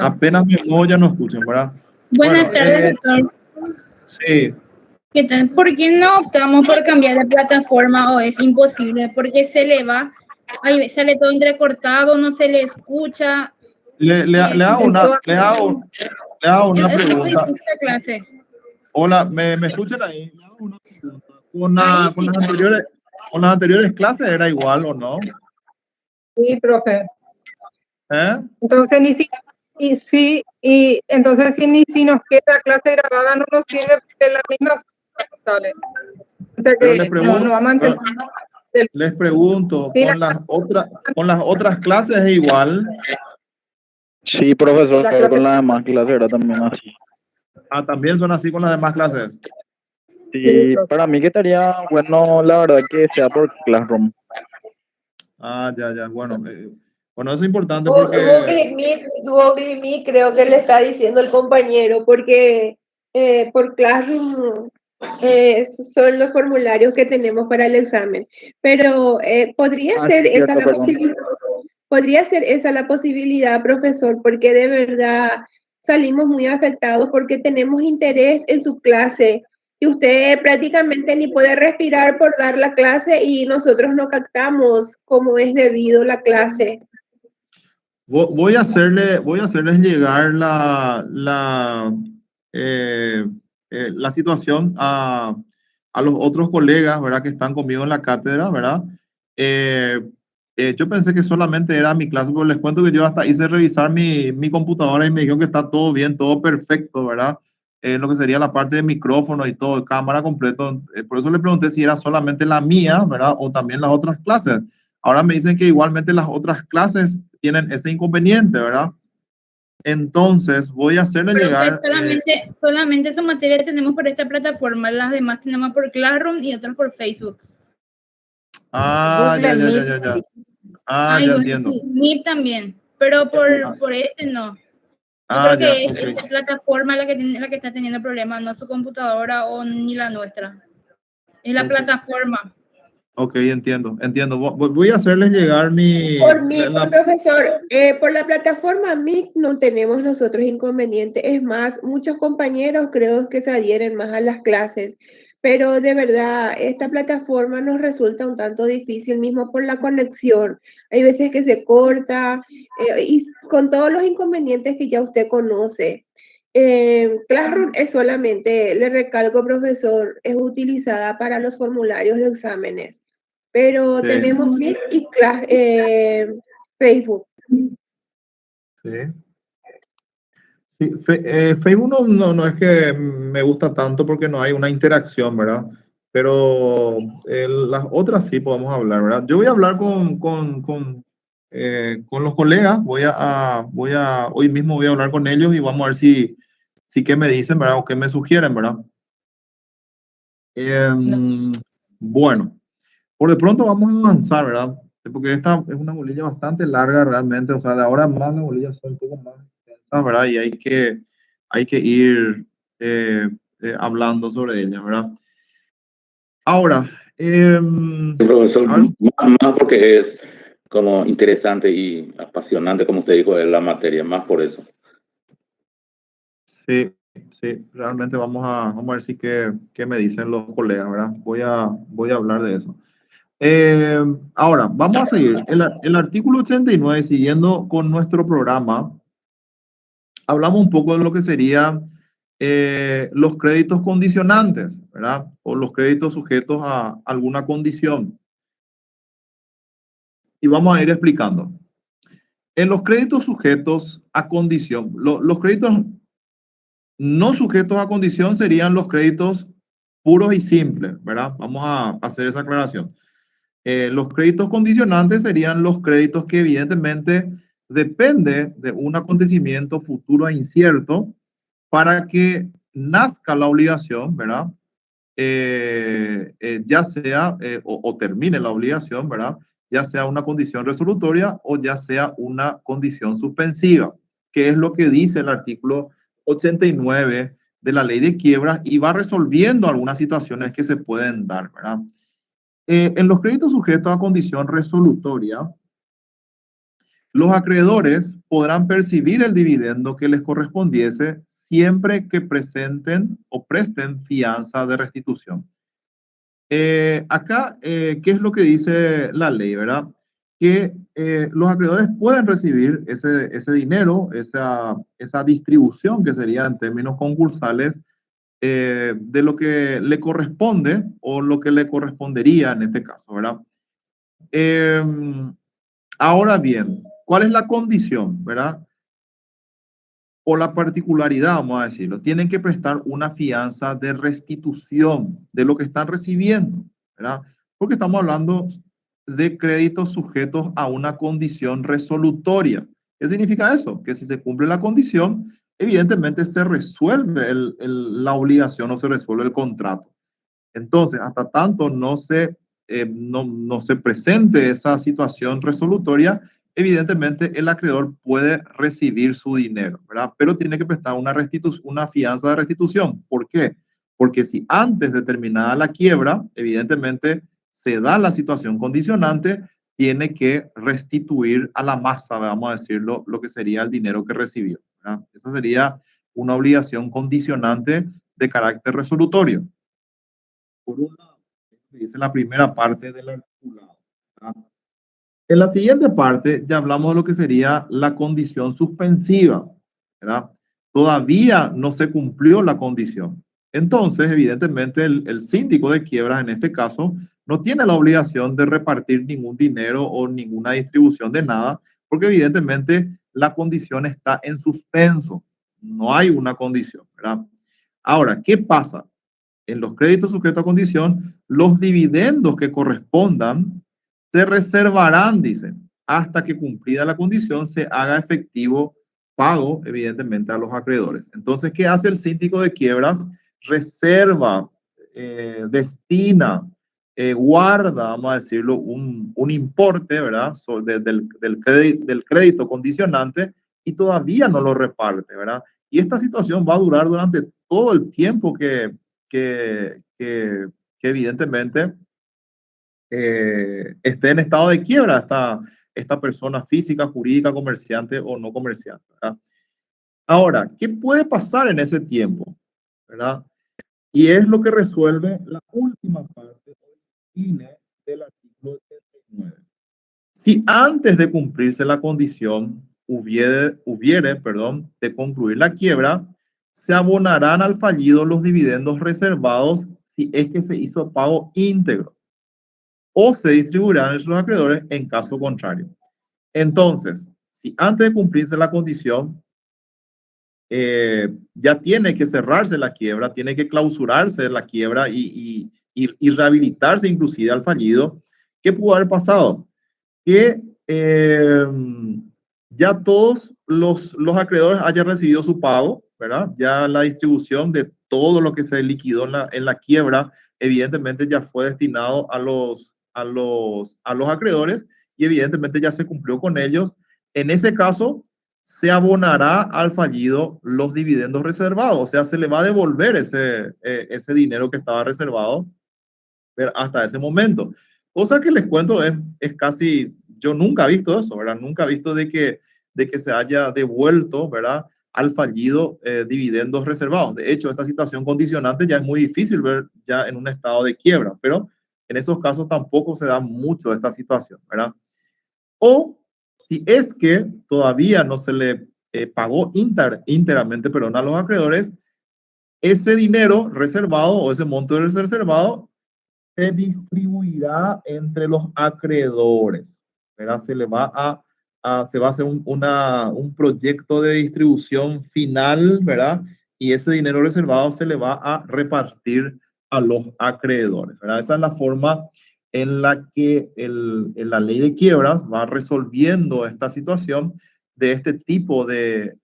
apenas me muevo ya no escuchan, ¿verdad? Buenas tardes, doctor. Sí. ¿Qué tal? ¿Por qué no optamos por cambiar de plataforma o es imposible? Porque se le va, ahí sale todo entrecortado, no se le escucha. Le hago una pregunta. Clase. Hola, ¿me escuchan ahí? Le hago una pregunta. Con las anteriores clases era igual o no? Sí, profe. Entonces, entonces si nos queda clase grabada no nos sirve de la misma. Vale. O sea que no vamos a entender. Les pregunto, sí, ¿con las otras clases es igual? Sí, profesor, con las demás clases era también así. Ah, ¿también son así con las demás clases? Sí, para mí que estaría bueno, la verdad, que sea por Classroom. Ah, ya, bueno. Bueno, eso es importante porque... Google Meet creo que le está diciendo el compañero, porque por Classroom son los formularios que tenemos para el examen. Pero podría ser esa la posibilidad. Podría ser esa la posibilidad, profesor, porque de verdad salimos muy afectados porque tenemos interés en su clase y usted prácticamente ni puede respirar por dar la clase y nosotros no captamos como es debido la clase. Voy a hacerles llegar la situación a los otros colegas, ¿verdad? Que están conmigo en la cátedra, ¿verdad? Yo pensé que solamente era mi clase, pero les cuento que yo hasta hice revisar mi computadora y me dijeron que está todo bien, todo perfecto, ¿verdad? Lo que sería la parte de micrófono y todo, cámara completo. Por eso le pregunté si era solamente la mía, ¿verdad? O también las otras clases. Ahora me dicen que igualmente las otras clases tienen ese inconveniente, ¿verdad? Entonces voy a hacerle llegar... Solamente esa materia tenemos por esta plataforma, las demás tenemos por Classroom y otras por Facebook. Ah, ya. Ah, ya entiendo. Sí, Meet también, pero por este no. Yo creo que es esta plataforma la que está teniendo problemas, no su computadora o ni la nuestra. Es la plataforma. Ok, entiendo. Voy a hacerles llegar mi... Profesor, por la plataforma Meet no tenemos nosotros inconveniente. Es más, muchos compañeros creo que se adhieren más a las clases, pero de verdad, esta plataforma nos resulta un tanto difícil mismo por la conexión. Hay veces que se corta y con todos los inconvenientes que ya usted conoce. Classroom es solamente, le recalco, profesor, es utilizada para los formularios de exámenes, pero tenemos Meet y Facebook. Sí. Facebook no es que me gusta tanto porque no hay una interacción, ¿verdad? Pero las otras sí podemos hablar, ¿verdad? Yo voy a hablar con los colegas, hoy mismo voy a hablar con ellos y vamos a ver si qué me dicen, ¿verdad? O qué me sugieren, ¿verdad? Bueno, por de pronto vamos a avanzar, ¿verdad? Porque esta es una bolilla bastante larga realmente, o sea, de ahora más las bolillas son un poco más extensas, ¿verdad? Y hay que ir hablando sobre ellas, ¿verdad? Ahora, profesor, más porque es como interesante y apasionante, como usted dijo, la materia, más por eso. Sí, realmente vamos a ver si qué me dicen los colegas, ¿verdad? Voy a hablar de eso. Ahora, vamos a seguir. El artículo 89, siguiendo con nuestro programa, hablamos un poco de lo que serían los créditos condicionantes, ¿verdad? O los créditos sujetos a alguna condición. Y vamos a ir explicando. En los créditos sujetos a condición, los créditos no sujetos a condición serían los créditos puros y simples, ¿verdad? Vamos a hacer esa aclaración. Los créditos condicionantes serían los créditos que evidentemente depende de un acontecimiento futuro e incierto para que nazca la obligación, ¿verdad? Ya sea o termine la obligación, ¿verdad? Ya sea una condición resolutoria o ya sea una condición suspensiva, que es lo que dice el artículo 89 de la ley de quiebras y va resolviendo algunas situaciones que se pueden dar, ¿verdad? En los créditos sujetos a condición resolutoria, los acreedores podrán percibir el dividendo que les correspondiese siempre que presenten o presten fianza de restitución. Acá, ¿qué es lo que dice la ley, verdad? Que los acreedores pueden recibir ese dinero, esa distribución que sería en términos concursales de lo que le corresponde o lo que le correspondería en este caso, ¿verdad? Ahora bien, ¿cuál es la condición, verdad? O la particularidad, vamos a decirlo. Tienen que prestar una fianza de restitución de lo que están recibiendo, ¿verdad? Porque estamos hablando de créditos sujetos a una condición resolutoria. ¿Qué significa eso? Que si se cumple la condición, evidentemente se resuelve la obligación o se resuelve el contrato. Entonces, hasta tanto no se presente esa situación resolutoria, evidentemente el acreedor puede recibir su dinero, ¿verdad? Pero tiene que prestar una fianza de restitución. ¿Por qué? Porque si antes de terminada la quiebra, evidentemente se da la situación condicionante, tiene que restituir a la masa, vamos a decirlo, lo que sería el dinero que recibió, ¿verdad? Esa sería una obligación condicionante de carácter resolutorio. Por un lado, dice la primera parte del articulado, ¿verdad? En la siguiente parte ya hablamos de lo que sería la condición suspensiva, ¿verdad? Todavía no se cumplió la condición. Entonces, evidentemente, el síndico de quiebras, en este caso, no tiene la obligación de repartir ningún dinero o ninguna distribución de nada, porque evidentemente la condición está en suspenso. No hay una condición, ¿verdad? Ahora, ¿qué pasa? En los créditos sujetos a condición, los dividendos que correspondan se reservarán, dicen, hasta que cumplida la condición se haga efectivo pago, evidentemente, a los acreedores. Entonces, ¿qué hace el síndico de quiebras? Reserva, destina, guarda, vamos a decirlo, un importe, ¿verdad? Del crédito condicionante y todavía no lo reparte, ¿verdad? Y esta situación va a durar durante todo el tiempo que evidentemente esté en estado de quiebra esta persona física, jurídica, comerciante o no comerciante, ¿verdad? Ahora, ¿qué puede pasar en ese tiempo? ¿Verdad? Y es lo que resuelve la última parte del artículo 89. Si antes de cumplirse la condición hubiere, de concluir la quiebra, se abonarán al fallido los dividendos reservados si es que se hizo pago íntegro o se distribuirán entre los acreedores en caso contrario. Entonces, si antes de cumplirse la condición ya tiene que cerrarse la quiebra, tiene que clausurarse la quiebra y rehabilitarse inclusive al fallido, ¿qué pudo haber pasado? Que ya todos los acreedores hayan recibido su pago, ¿verdad? Ya la distribución de todo lo que se liquidó en la quiebra, evidentemente ya fue destinado a los acreedores y evidentemente ya se cumplió con ellos. En ese caso, se abonará al fallido los dividendos reservados, o sea, se le va a devolver ese dinero que estaba reservado hasta ese momento. Cosa que les cuento es casi, yo nunca he visto eso, ¿verdad? Nunca he visto de que se haya devuelto, ¿verdad? Al fallido dividendos reservados. De hecho, esta situación condicionante ya es muy difícil ver ya en un estado de quiebra, pero en esos casos tampoco se da mucho esta situación, ¿verdad? O si es que todavía no se le pagó íntegramente, perdón, a los acreedores, ese dinero reservado o ese monto reservado se distribuirá entre los acreedores, ¿verdad? Se va a hacer un proyecto de distribución final, ¿verdad? Y ese dinero reservado se le va a repartir a los acreedores, ¿verdad? Esa es la forma en la que la ley de quiebras va resolviendo esta situación de este tipo de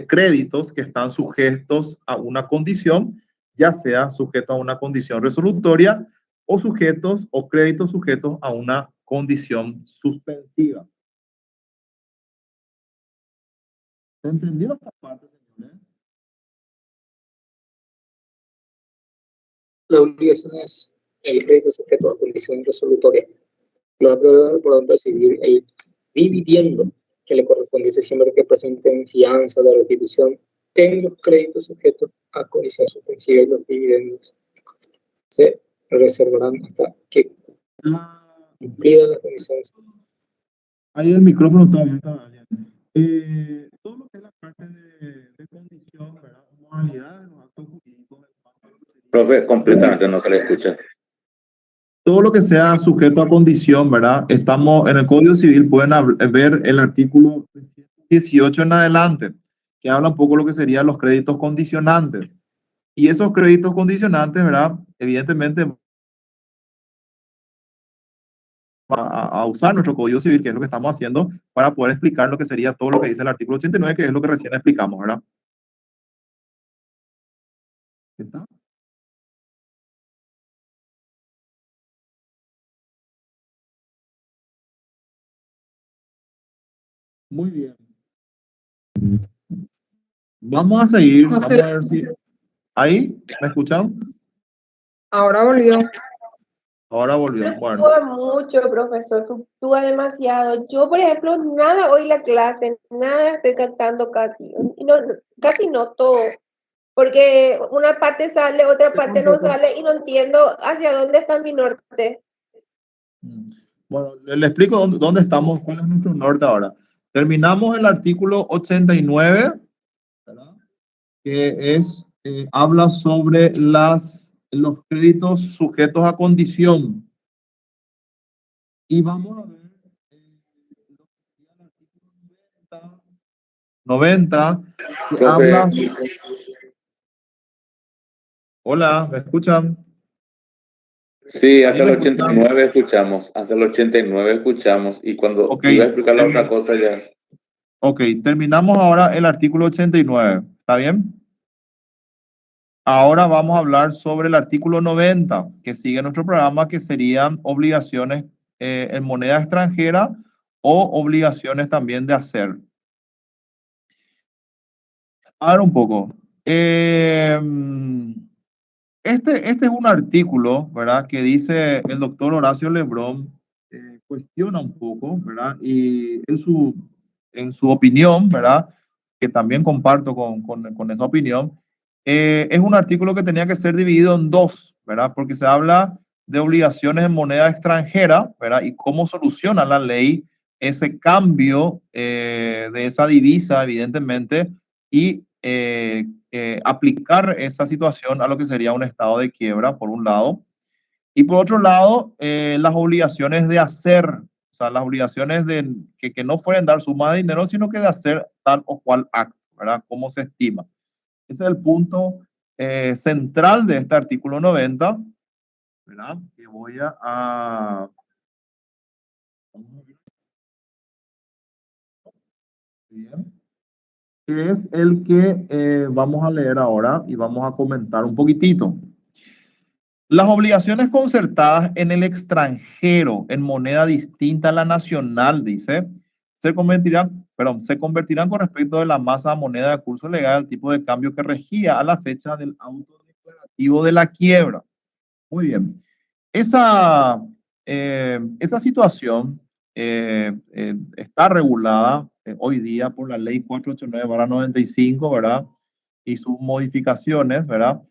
créditos que están sujetos a una condición, ya sea sujeto a una condición resolutoria o sujetos o créditos sujetos a una condición suspensiva. ¿Entendido esta parte, señores? La obligación es el crédito sujeto a condición resolutoria. Los acreedores podrán recibir el dividendo que le correspondiese siempre que presenten fianza de restitución en los créditos sujetos a condición suspensiva, y los dividendos se reservarán hasta que cumplida la condición. Ahí el micrófono está abierto. Todo lo que es la parte de condición, ¿verdad? Modalidades, los actos jurídicos. Profe, completamente no se le escucha. Todo lo que sea sujeto a condición, ¿verdad? Estamos en el Código Civil, pueden ver el artículo 18 en adelante, que habla un poco de lo que serían los créditos condicionantes. Y esos créditos condicionantes, ¿verdad? Evidentemente a usar nuestro Código Civil, que es lo que estamos haciendo, para poder explicar lo que sería todo lo que dice el artículo 89, que es lo que recién explicamos, ¿verdad? ¿Está? Muy bien. Vamos a seguir. Vamos a ver si... ¿Ahí? ¿Me escuchan? Ahora volvió. Ahora volvió. Bueno. Fluctúa mucho, profesor, fluctúa demasiado. Yo, por ejemplo, nada oí la clase, nada estoy captando casi. Y no, casi no todo. Porque una parte sale, otra parte no sale y no entiendo hacia dónde está mi norte. Bueno, le explico dónde estamos, cuál es nuestro norte ahora. Terminamos el artículo 89, ¿verdad? Que es, habla sobre los créditos sujetos a condición. Y vamos a ver el artículo 90 que habla... Hola, ¿me escuchan? Sí, hasta el 89 escuchamos, hasta el 89 escuchamos, y cuando iba a explicar la otra cosa ya. Ok, terminamos ahora el artículo 89, ¿está bien? Ahora vamos a hablar sobre el artículo 90, que sigue nuestro programa, que serían obligaciones en moneda extranjera o obligaciones también de hacer. A ver un poco. Este es un artículo, ¿verdad? Que dice el doctor Horacio Lebrón, cuestiona un poco, ¿verdad? Y en su opinión, ¿verdad? Que también comparto con esa opinión, es un artículo que tenía que ser dividido en dos, ¿verdad? Porque se habla de obligaciones en moneda extranjera, ¿verdad? Y cómo soluciona la ley ese cambio de esa divisa, evidentemente, y aplicar esa situación a lo que sería un estado de quiebra, por un lado. Y por otro lado, las obligaciones de hacer, o sea, las obligaciones de que no fueren dar suma de dinero, sino que de hacer tal o cual acto, ¿verdad? Como se estima. Ese es el punto central de este artículo 90, ¿verdad? Que voy a bien, que es el que vamos a leer ahora y vamos a comentar un poquitito. Las obligaciones concertadas en el extranjero en moneda distinta a la nacional, dice, se convertirán con respecto de la masa de moneda de curso legal al tipo de cambio que regía a la fecha del auto declarativo de la quiebra. Muy bien. Esa situación está regulada hoy día por la ley 489/95, ¿verdad? Y sus modificaciones, ¿verdad?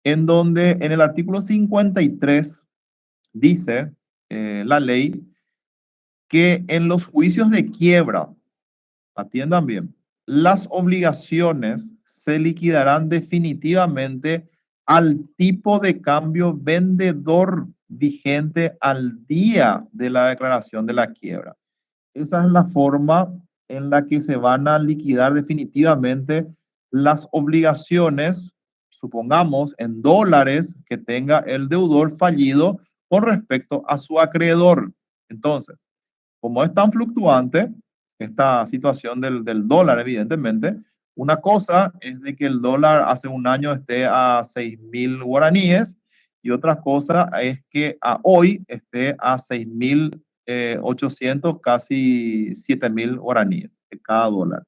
en donde en el artículo 53 dice la ley que en los juicios de quiebra, atiendan bien, las obligaciones se liquidarán definitivamente al tipo de cambio vendedor vigente al día de la declaración de la quiebra. Esa es la forma en la que se van a liquidar definitivamente las obligaciones, supongamos, en dólares que tenga el deudor fallido con respecto a su acreedor. Entonces, como es tan fluctuante esta situación del dólar, evidentemente, una cosa es de que el dólar hace un año esté a 6.000 guaraníes y otra cosa es que a hoy esté a 6.800, casi 7.000 guaraníes de cada dólar.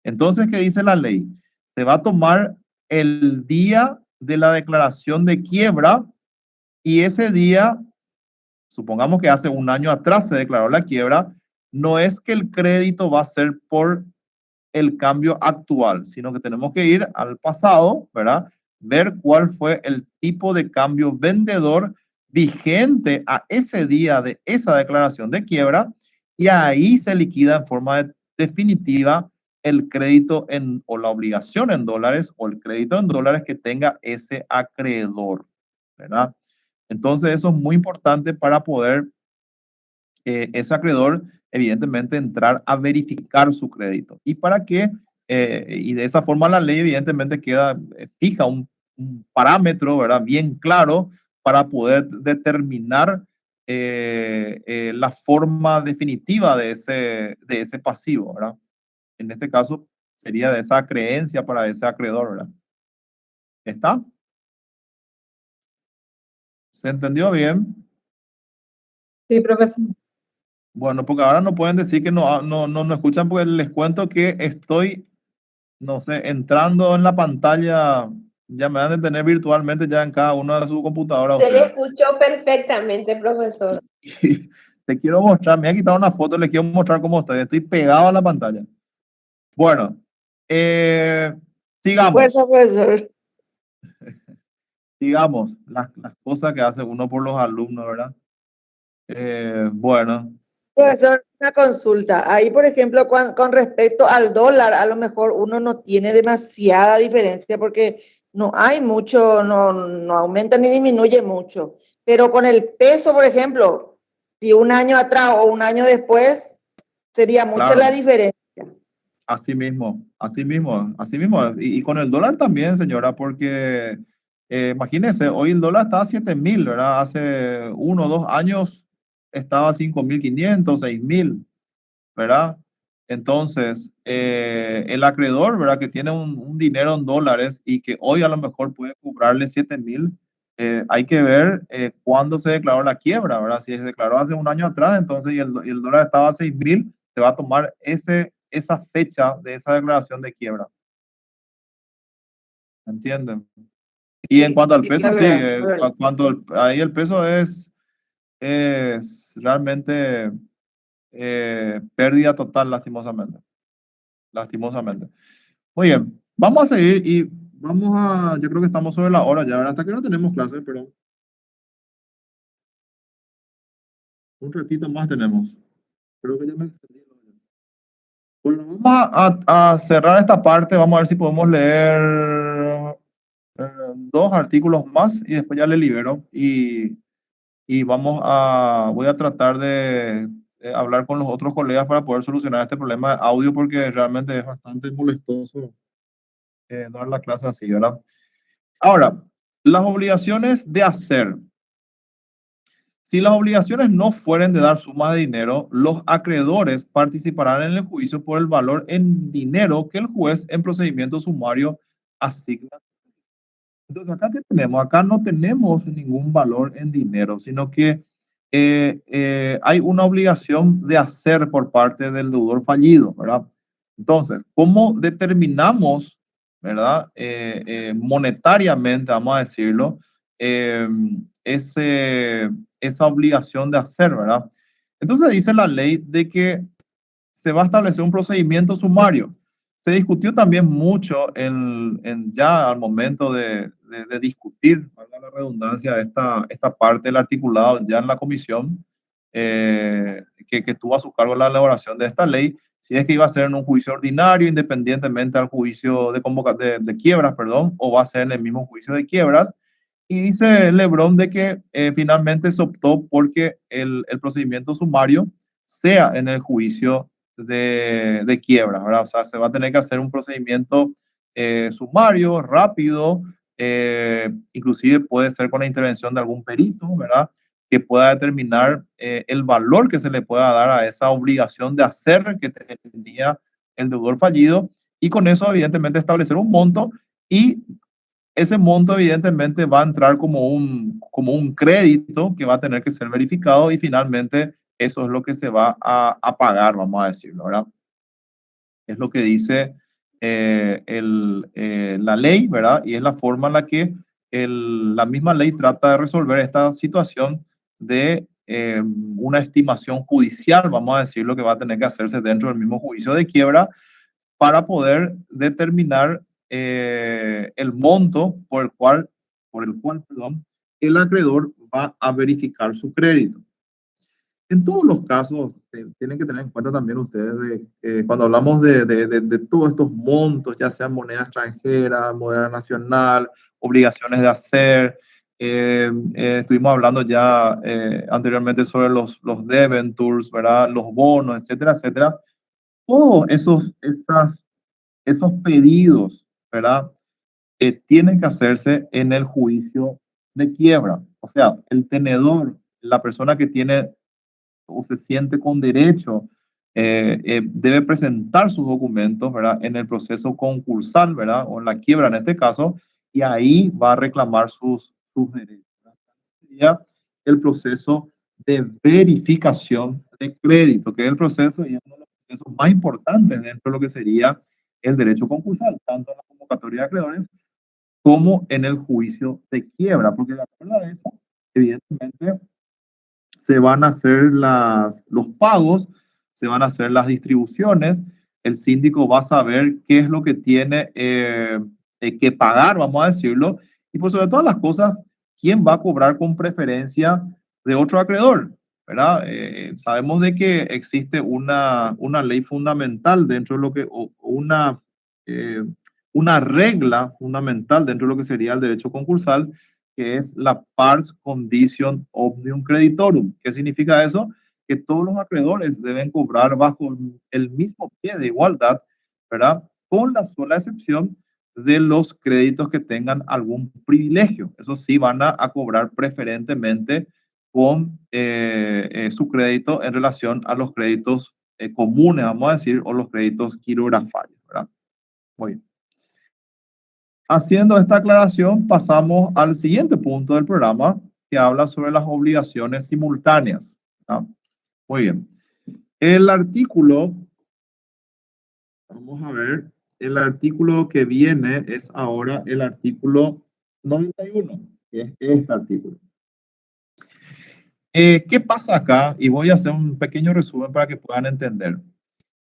Entonces, ¿qué dice la ley? Se va a tomar el día de la declaración de quiebra y ese día, supongamos que hace un año atrás se declaró la quiebra, no es que el crédito va a ser por el cambio actual, sino que tenemos que ir al pasado, ¿verdad? Ver cuál fue el tipo de cambio vendedor vigente a ese día de esa declaración de quiebra y ahí se liquida en forma definitiva el crédito o la obligación en dólares o el crédito en dólares que tenga ese acreedor, ¿verdad? Entonces eso es muy importante para poder ese acreedor evidentemente entrar a verificar su crédito y para que y de esa forma la ley evidentemente queda fija un parámetro, ¿verdad? Bien claro para poder determinar la forma definitiva de ese pasivo, ¿verdad? En este caso sería de esa creencia para ese acreedor, ¿verdad? ¿Está? ¿Se entendió bien? Sí, profesor. Bueno, porque ahora no pueden decir que no escuchan, porque les cuento que estoy, no sé, entrando en la pantalla, ya me van a tener virtualmente ya en cada uno de sus computadoras. Se le escuchó perfectamente, profesor. Te quiero mostrar, me he quitado una foto, les quiero mostrar cómo estoy pegado a la pantalla. Bueno, sigamos. Fuerza, profesor. Sigamos, las cosas que hace uno por los alumnos, ¿verdad? Bueno. Profesor, una consulta. Ahí, por ejemplo, con respecto al dólar, a lo mejor uno no tiene demasiada diferencia porque no hay mucho, no aumenta ni disminuye mucho. Pero con el peso, por ejemplo, si un año atrás o un año después, sería mucha Claro. la diferencia. Así mismo. Y con el dólar también, señora, porque imagínese, hoy el dólar está a 7.000, ¿verdad? Hace 1 o 2 años estaba a 5.500, 6.000, ¿verdad? Entonces, el acreedor, ¿verdad? Que tiene un dinero en dólares y que hoy a lo mejor puede cobrarle 7.000, hay que ver cuándo se declaró la quiebra, ¿verdad? Si se declaró hace un año atrás, entonces y el dólar estaba a 6.000, se va a tomar esa fecha de esa declaración de quiebra. ¿Entienden? Y en cuanto al peso, sí, ahí el peso es realmente pérdida total, lastimosamente. Muy bien, vamos a seguir y yo creo que estamos sobre la hora ya, ¿verdad? Hasta que no tenemos clases, pero un ratito más tenemos. Creo que ya me... Bueno, vamos a cerrar esta parte, vamos a ver si podemos leer 2 artículos más y después ya le libero y voy a tratar de hablar con los otros colegas para poder solucionar este problema de audio porque realmente es bastante molestoso dar la clase así, ¿verdad? Ahora, las obligaciones de hacer. Si las obligaciones no fueren de dar suma de dinero, los acreedores participarán en el juicio por el valor en dinero que el juez en procedimiento sumario asigna. Entonces, ¿acá qué tenemos? Acá no tenemos ningún valor en dinero, sino que hay una obligación de hacer por parte del deudor fallido, ¿verdad? Entonces, ¿cómo determinamos, ¿verdad? Monetariamente, vamos a decirlo, esa obligación de hacer, ¿verdad? Entonces dice la ley de que se va a establecer un procedimiento sumario. Se discutió también mucho ya al momento de de discutir, valga la redundancia, esta parte del articulado ya en la comisión que tuvo a su cargo la elaboración de esta ley, si es que iba a ser en un juicio ordinario, independientemente al juicio de quiebras, perdón, o va a ser en el mismo juicio de quiebras. Y dice Lebrón de que finalmente se optó porque el procedimiento sumario sea en el juicio de quiebras, ¿verdad? O sea, se va a tener que hacer un procedimiento sumario, rápido, inclusive puede ser con la intervención de algún perito, ¿verdad? Que pueda determinar el valor que se le pueda dar a esa obligación de hacer que tenía el deudor fallido, y con eso evidentemente establecer un monto, y ese monto evidentemente va a entrar como un crédito que va a tener que ser verificado, y finalmente eso es lo que se va a pagar, vamos a decirlo, ¿verdad? Es lo que dice la ley, ¿verdad? Y es la forma en la que la misma ley trata de resolver esta situación de una estimación judicial, vamos a decir, lo que va a tener que hacerse dentro del mismo juicio de quiebra para poder determinar el monto por el cual el acreedor va a verificar su crédito. En todos los casos, tienen que tener en cuenta también ustedes cuando hablamos de todos estos montos, ya sean moneda extranjera, moneda nacional, obligaciones de hacer, estuvimos hablando ya anteriormente sobre los debentures, ¿verdad? Los bonos, etcétera, etcétera. Todos esos pedidos, ¿verdad? Tienen que hacerse en el juicio de quiebra. O sea, el tenedor, la persona que tiene o se siente con derecho, debe presentar sus documentos, ¿verdad? En el proceso concursal, ¿verdad? O en la quiebra en este caso, y ahí va a reclamar sus derechos. Sería el proceso de verificación de crédito, que es el proceso y es uno de los procesos más importantes dentro de lo que sería el derecho concursal, tanto en la convocatoria de acreedores como en el juicio de quiebra, porque de acuerdo a eso, evidentemente, se van a hacer los pagos, se van a hacer las distribuciones, el síndico va a saber qué es lo que tiene que pagar, vamos a decirlo, y por sobre todas las cosas, quién va a cobrar con preferencia de otro acreedor, ¿verdad? Sabemos de que existe una ley fundamental dentro de lo que, una regla fundamental dentro de lo que sería el derecho concursal, que es la pars condition omnium creditorum. ¿Qué significa eso? Que todos los acreedores deben cobrar bajo el mismo pie de igualdad, ¿verdad? Con la sola excepción de los créditos que tengan algún privilegio. Eso sí, van a cobrar preferentemente con su crédito en relación a los créditos comunes, vamos a decir, o los créditos quirografarios, ¿verdad? Muy bien. Haciendo esta aclaración, pasamos al siguiente punto del programa, que habla sobre las obligaciones simultáneas. ¿Ah? Muy bien. El artículo, vamos a ver, el artículo que viene es ahora el artículo 91, que es este artículo. ¿Qué pasa acá? Y voy a hacer un pequeño resumen para que puedan entender.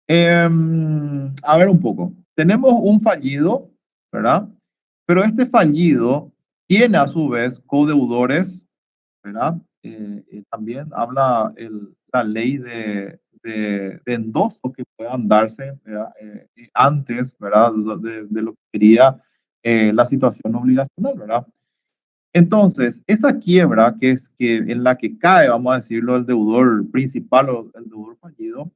A ver un poco. Tenemos un fallido, ¿verdad? Pero este fallido tiene a su vez codeudores, ¿verdad? También habla la ley de endoso que puedan darse, ¿verdad? Antes, ¿verdad? De lo que sería la situación obligacional, ¿verdad? Entonces, esa quiebra en la que cae, vamos a decirlo, el deudor principal o el deudor fallido,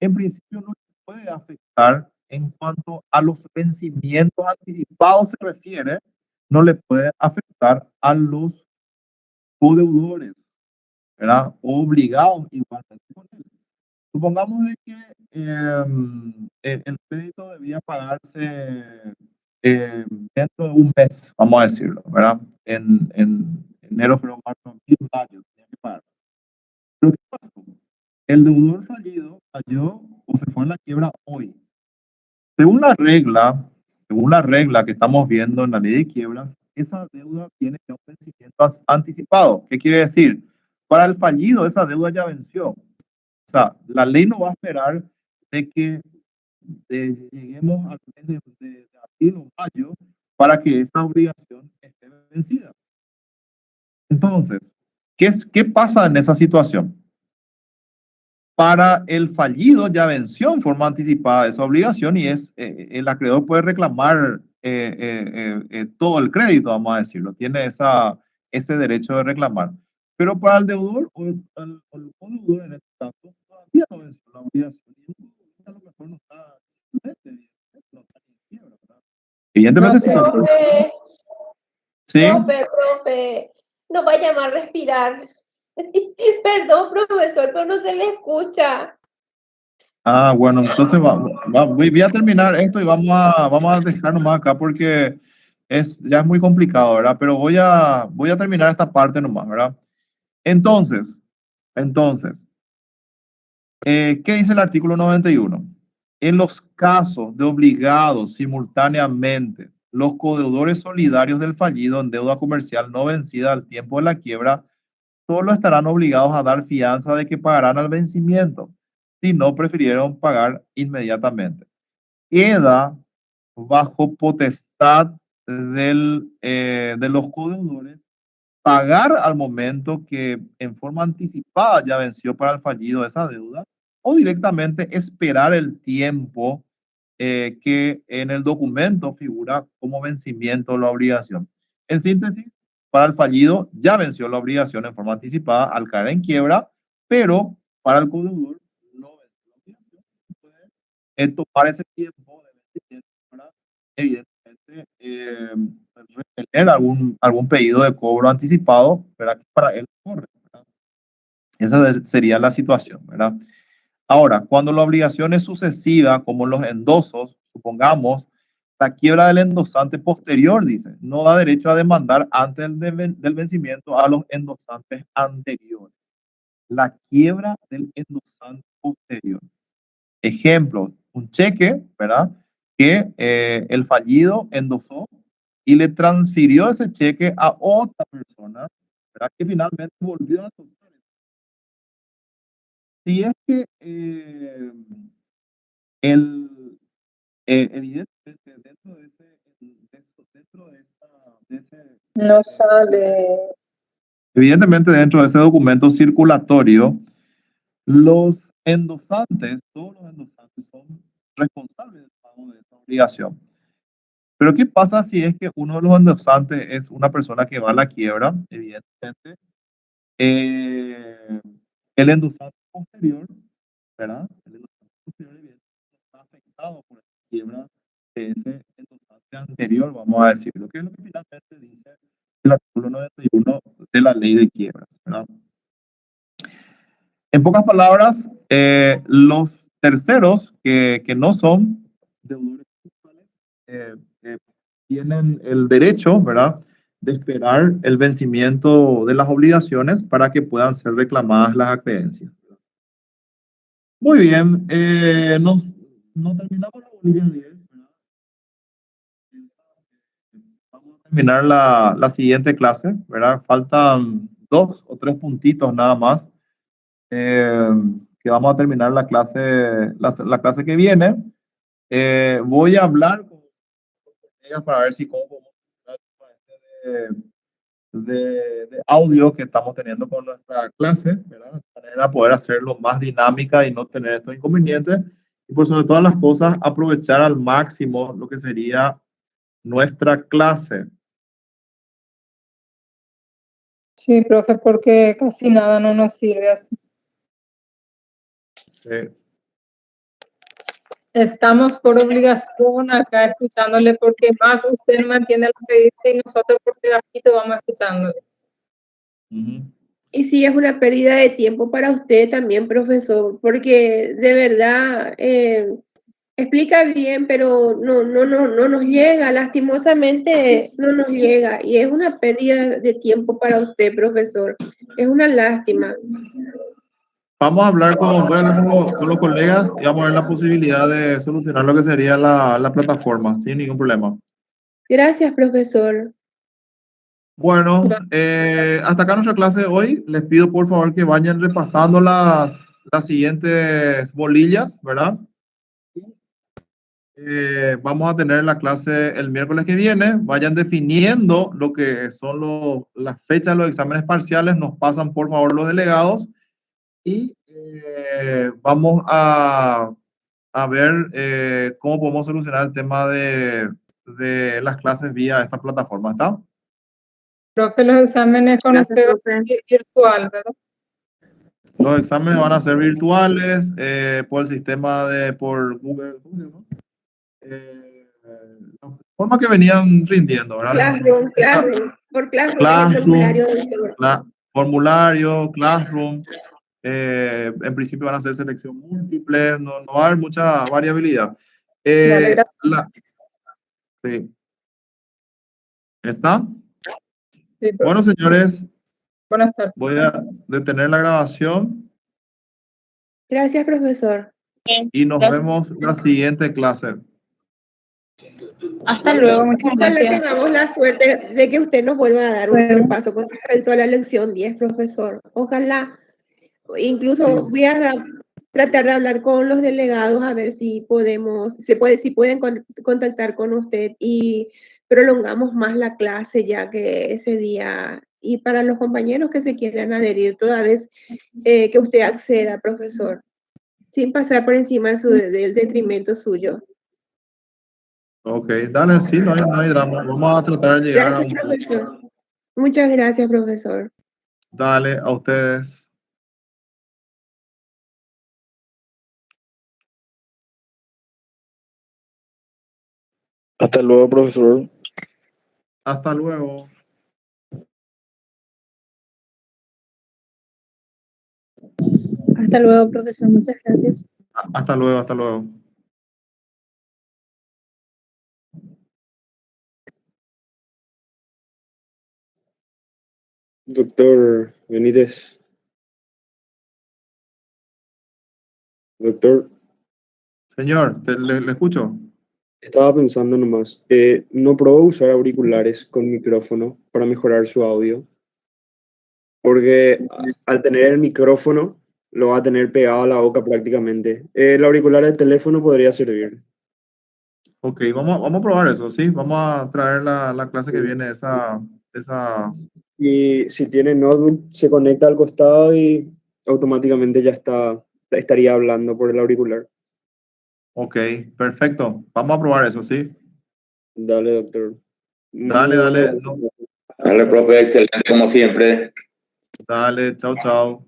en principio no puede afectar en cuanto a los vencimientos anticipados se refiere, no le puede afectar a los codeudores, ¿verdad? Obligados igualmente con él. Supongamos de que el crédito debía pagarse dentro de un mes, vamos a decirlo, ¿verdad? En enero, febrero, marzo, abril, mayo, tenía que pagar. Pero ¿qué pasó? El deudor fallido cayó o se fue en la quiebra hoy. Según la regla que estamos viendo en la ley de quiebras, esa deuda tiene un vencimiento anticipado. ¿Qué quiere decir? Para el fallido, esa deuda ya venció. O sea, la ley no va a esperar de que lleguemos al mes de abril o mayo para que esa obligación esté vencida. Entonces, ¿qué pasa en esa situación? Para el fallido ya venció en forma anticipada esa obligación y el acreedor puede reclamar todo el crédito, vamos a decirlo, tiene ese derecho de reclamar. Pero para el deudor o el codeudor en este caso, todavía no venció la obligación y a lo mejor no está en quiebra, ¿verdad? Evidentemente, sí. Profe, no vaya a respirar. Perdón, profesor, pero no se le escucha. Ah, bueno, entonces voy a terminar esto y vamos a dejar nomás acá porque ya es muy complicado, ¿verdad? Pero voy a terminar esta parte nomás, ¿verdad? Entonces, ¿qué dice el artículo 91? En los casos de obligados simultáneamente, los codeudores solidarios del fallido en deuda comercial no vencida al tiempo de la quiebra solo estarán obligados a dar fianza de que pagarán al vencimiento, si no prefirieron pagar inmediatamente. Queda bajo potestad de los codeudores pagar al momento que en forma anticipada ya venció para el fallido esa deuda o directamente esperar el tiempo que en el documento figura como vencimiento de la obligación. En síntesis, para el fallido ya venció la obligación en forma anticipada al caer en quiebra, pero para el codeudor no venció la obligación. Puede tomar ese tiempo de vencimiento para, evidentemente, retener algún pedido de cobro anticipado, ¿verdad? Que para él corre, ¿verdad? Esa sería la situación, ¿verdad? Ahora, cuando la obligación es sucesiva, como los endosos, supongamos, la quiebra del endosante posterior, dice, no da derecho a demandar antes del vencimiento a los endosantes anteriores. La quiebra del endosante posterior. Ejemplo, un cheque, ¿verdad? Que el fallido endosó y le transfirió ese cheque a otra persona, ¿verdad? Que finalmente volvió a endosar. Si es que evidentemente dentro de ese No sale. evidentemente dentro de ese documento circulatorio, los endosantes, todos los endosantes son responsables del pago de esa obligación. Pero ¿qué pasa si es que uno de los endosantes es una persona que va a la quiebra? Evidentemente, el endosante posterior, ¿verdad? El endosante posterior evidentemente está afectado por la quiebra de ese endosante anterior, vamos a decir, lo que es lo que finalmente dice el artículo 91 de la ley de quiebras, ¿verdad? En pocas palabras, los terceros que no son deudores tienen el derecho, ¿verdad?, de esperar el vencimiento de las obligaciones para que puedan ser reclamadas las acreencias. Muy bien, no terminamos la bolilla 10, ¿verdad? Vamos a terminar la siguiente clase, ¿verdad? Faltan 2 o 3 puntitos nada más, que vamos a terminar la clase que viene. Voy a hablar con ellas para ver si cómo podemos de audio que estamos teniendo con nuestra clase, ¿verdad? De manera poder hacerlo más dinámica y no tener estos inconvenientes. Y por sobre todas las cosas, aprovechar al máximo lo que sería nuestra clase. Sí, profe, porque casi nada no nos sirve así. Sí. Estamos por obligación acá escuchándole porque más usted mantiene lo que dice y nosotros por pedacito vamos escuchándole. Y sí, es una pérdida de tiempo para usted también, profesor, porque de verdad explica bien, pero no nos llega, lastimosamente no nos llega. Y es una pérdida de tiempo para usted, profesor. Es una lástima. Vamos a hablar con los colegas y vamos a ver la posibilidad de solucionar lo que sería la plataforma, sin ningún problema. Gracias, profesor. Bueno, hasta acá nuestra clase de hoy. Les pido por favor que vayan repasando las siguientes bolillas, ¿verdad? vamos a tener la clase el miércoles que viene. Vayan definiendo lo que son las fechas de los exámenes parciales. Nos pasan, por favor, los delegados. Y vamos a ver cómo podemos solucionar el tema de las clases vía esta plataforma. ¿Está? Profe, los exámenes con usted virtual, ¿verdad? Los exámenes van a ser virtuales por el sistema por Google. ¿Cómo se llama? La forma que venían rindiendo, ¿verdad? Classroom, por formulario, Classroom. En principio van a ser selección múltiple, no va a haber mucha variabilidad. Sí. ¿Está? Sí, bueno, señores. Buenas tardes. Voy a detener la grabación. Gracias, profesor. Y nos vemos en la siguiente clase. Hasta luego, muchas gracias. Ojalá tengamos la suerte de que usted nos vuelva a dar un repaso con respecto a la lección 10, profesor. Ojalá. Incluso voy a tratar de hablar con los delegados a ver si pueden contactar con usted y prolongamos más la clase ya que ese día, y para los compañeros que se quieran adherir toda vez que usted acceda, profesor, sin pasar por encima del detrimento suyo. Ok, dale, sí, no hay drama. Vamos a tratar de llegar gracias, profesor. Muchas gracias, profesor. Dale, a ustedes. Hasta luego, profesor. Hasta luego. Hasta luego, profesor. Muchas gracias. Hasta luego, hasta luego. Doctor Benítez. Doctor. Señor, le escucho. Estaba pensando nomás, ¿no probó usar auriculares con micrófono para mejorar su audio? Porque al tener el micrófono, lo va a tener pegado a la boca prácticamente. El auricular del teléfono podría servir. Ok, vamos a probar eso, ¿sí? Vamos a traer la clase que viene esa... Y si tiene notebook, se conecta al costado y automáticamente ya estaría hablando por el auricular. Ok, perfecto. Vamos a probar eso, ¿sí? Dale, doctor. Dale. Dale, profe, excelente como siempre. Dale, chao.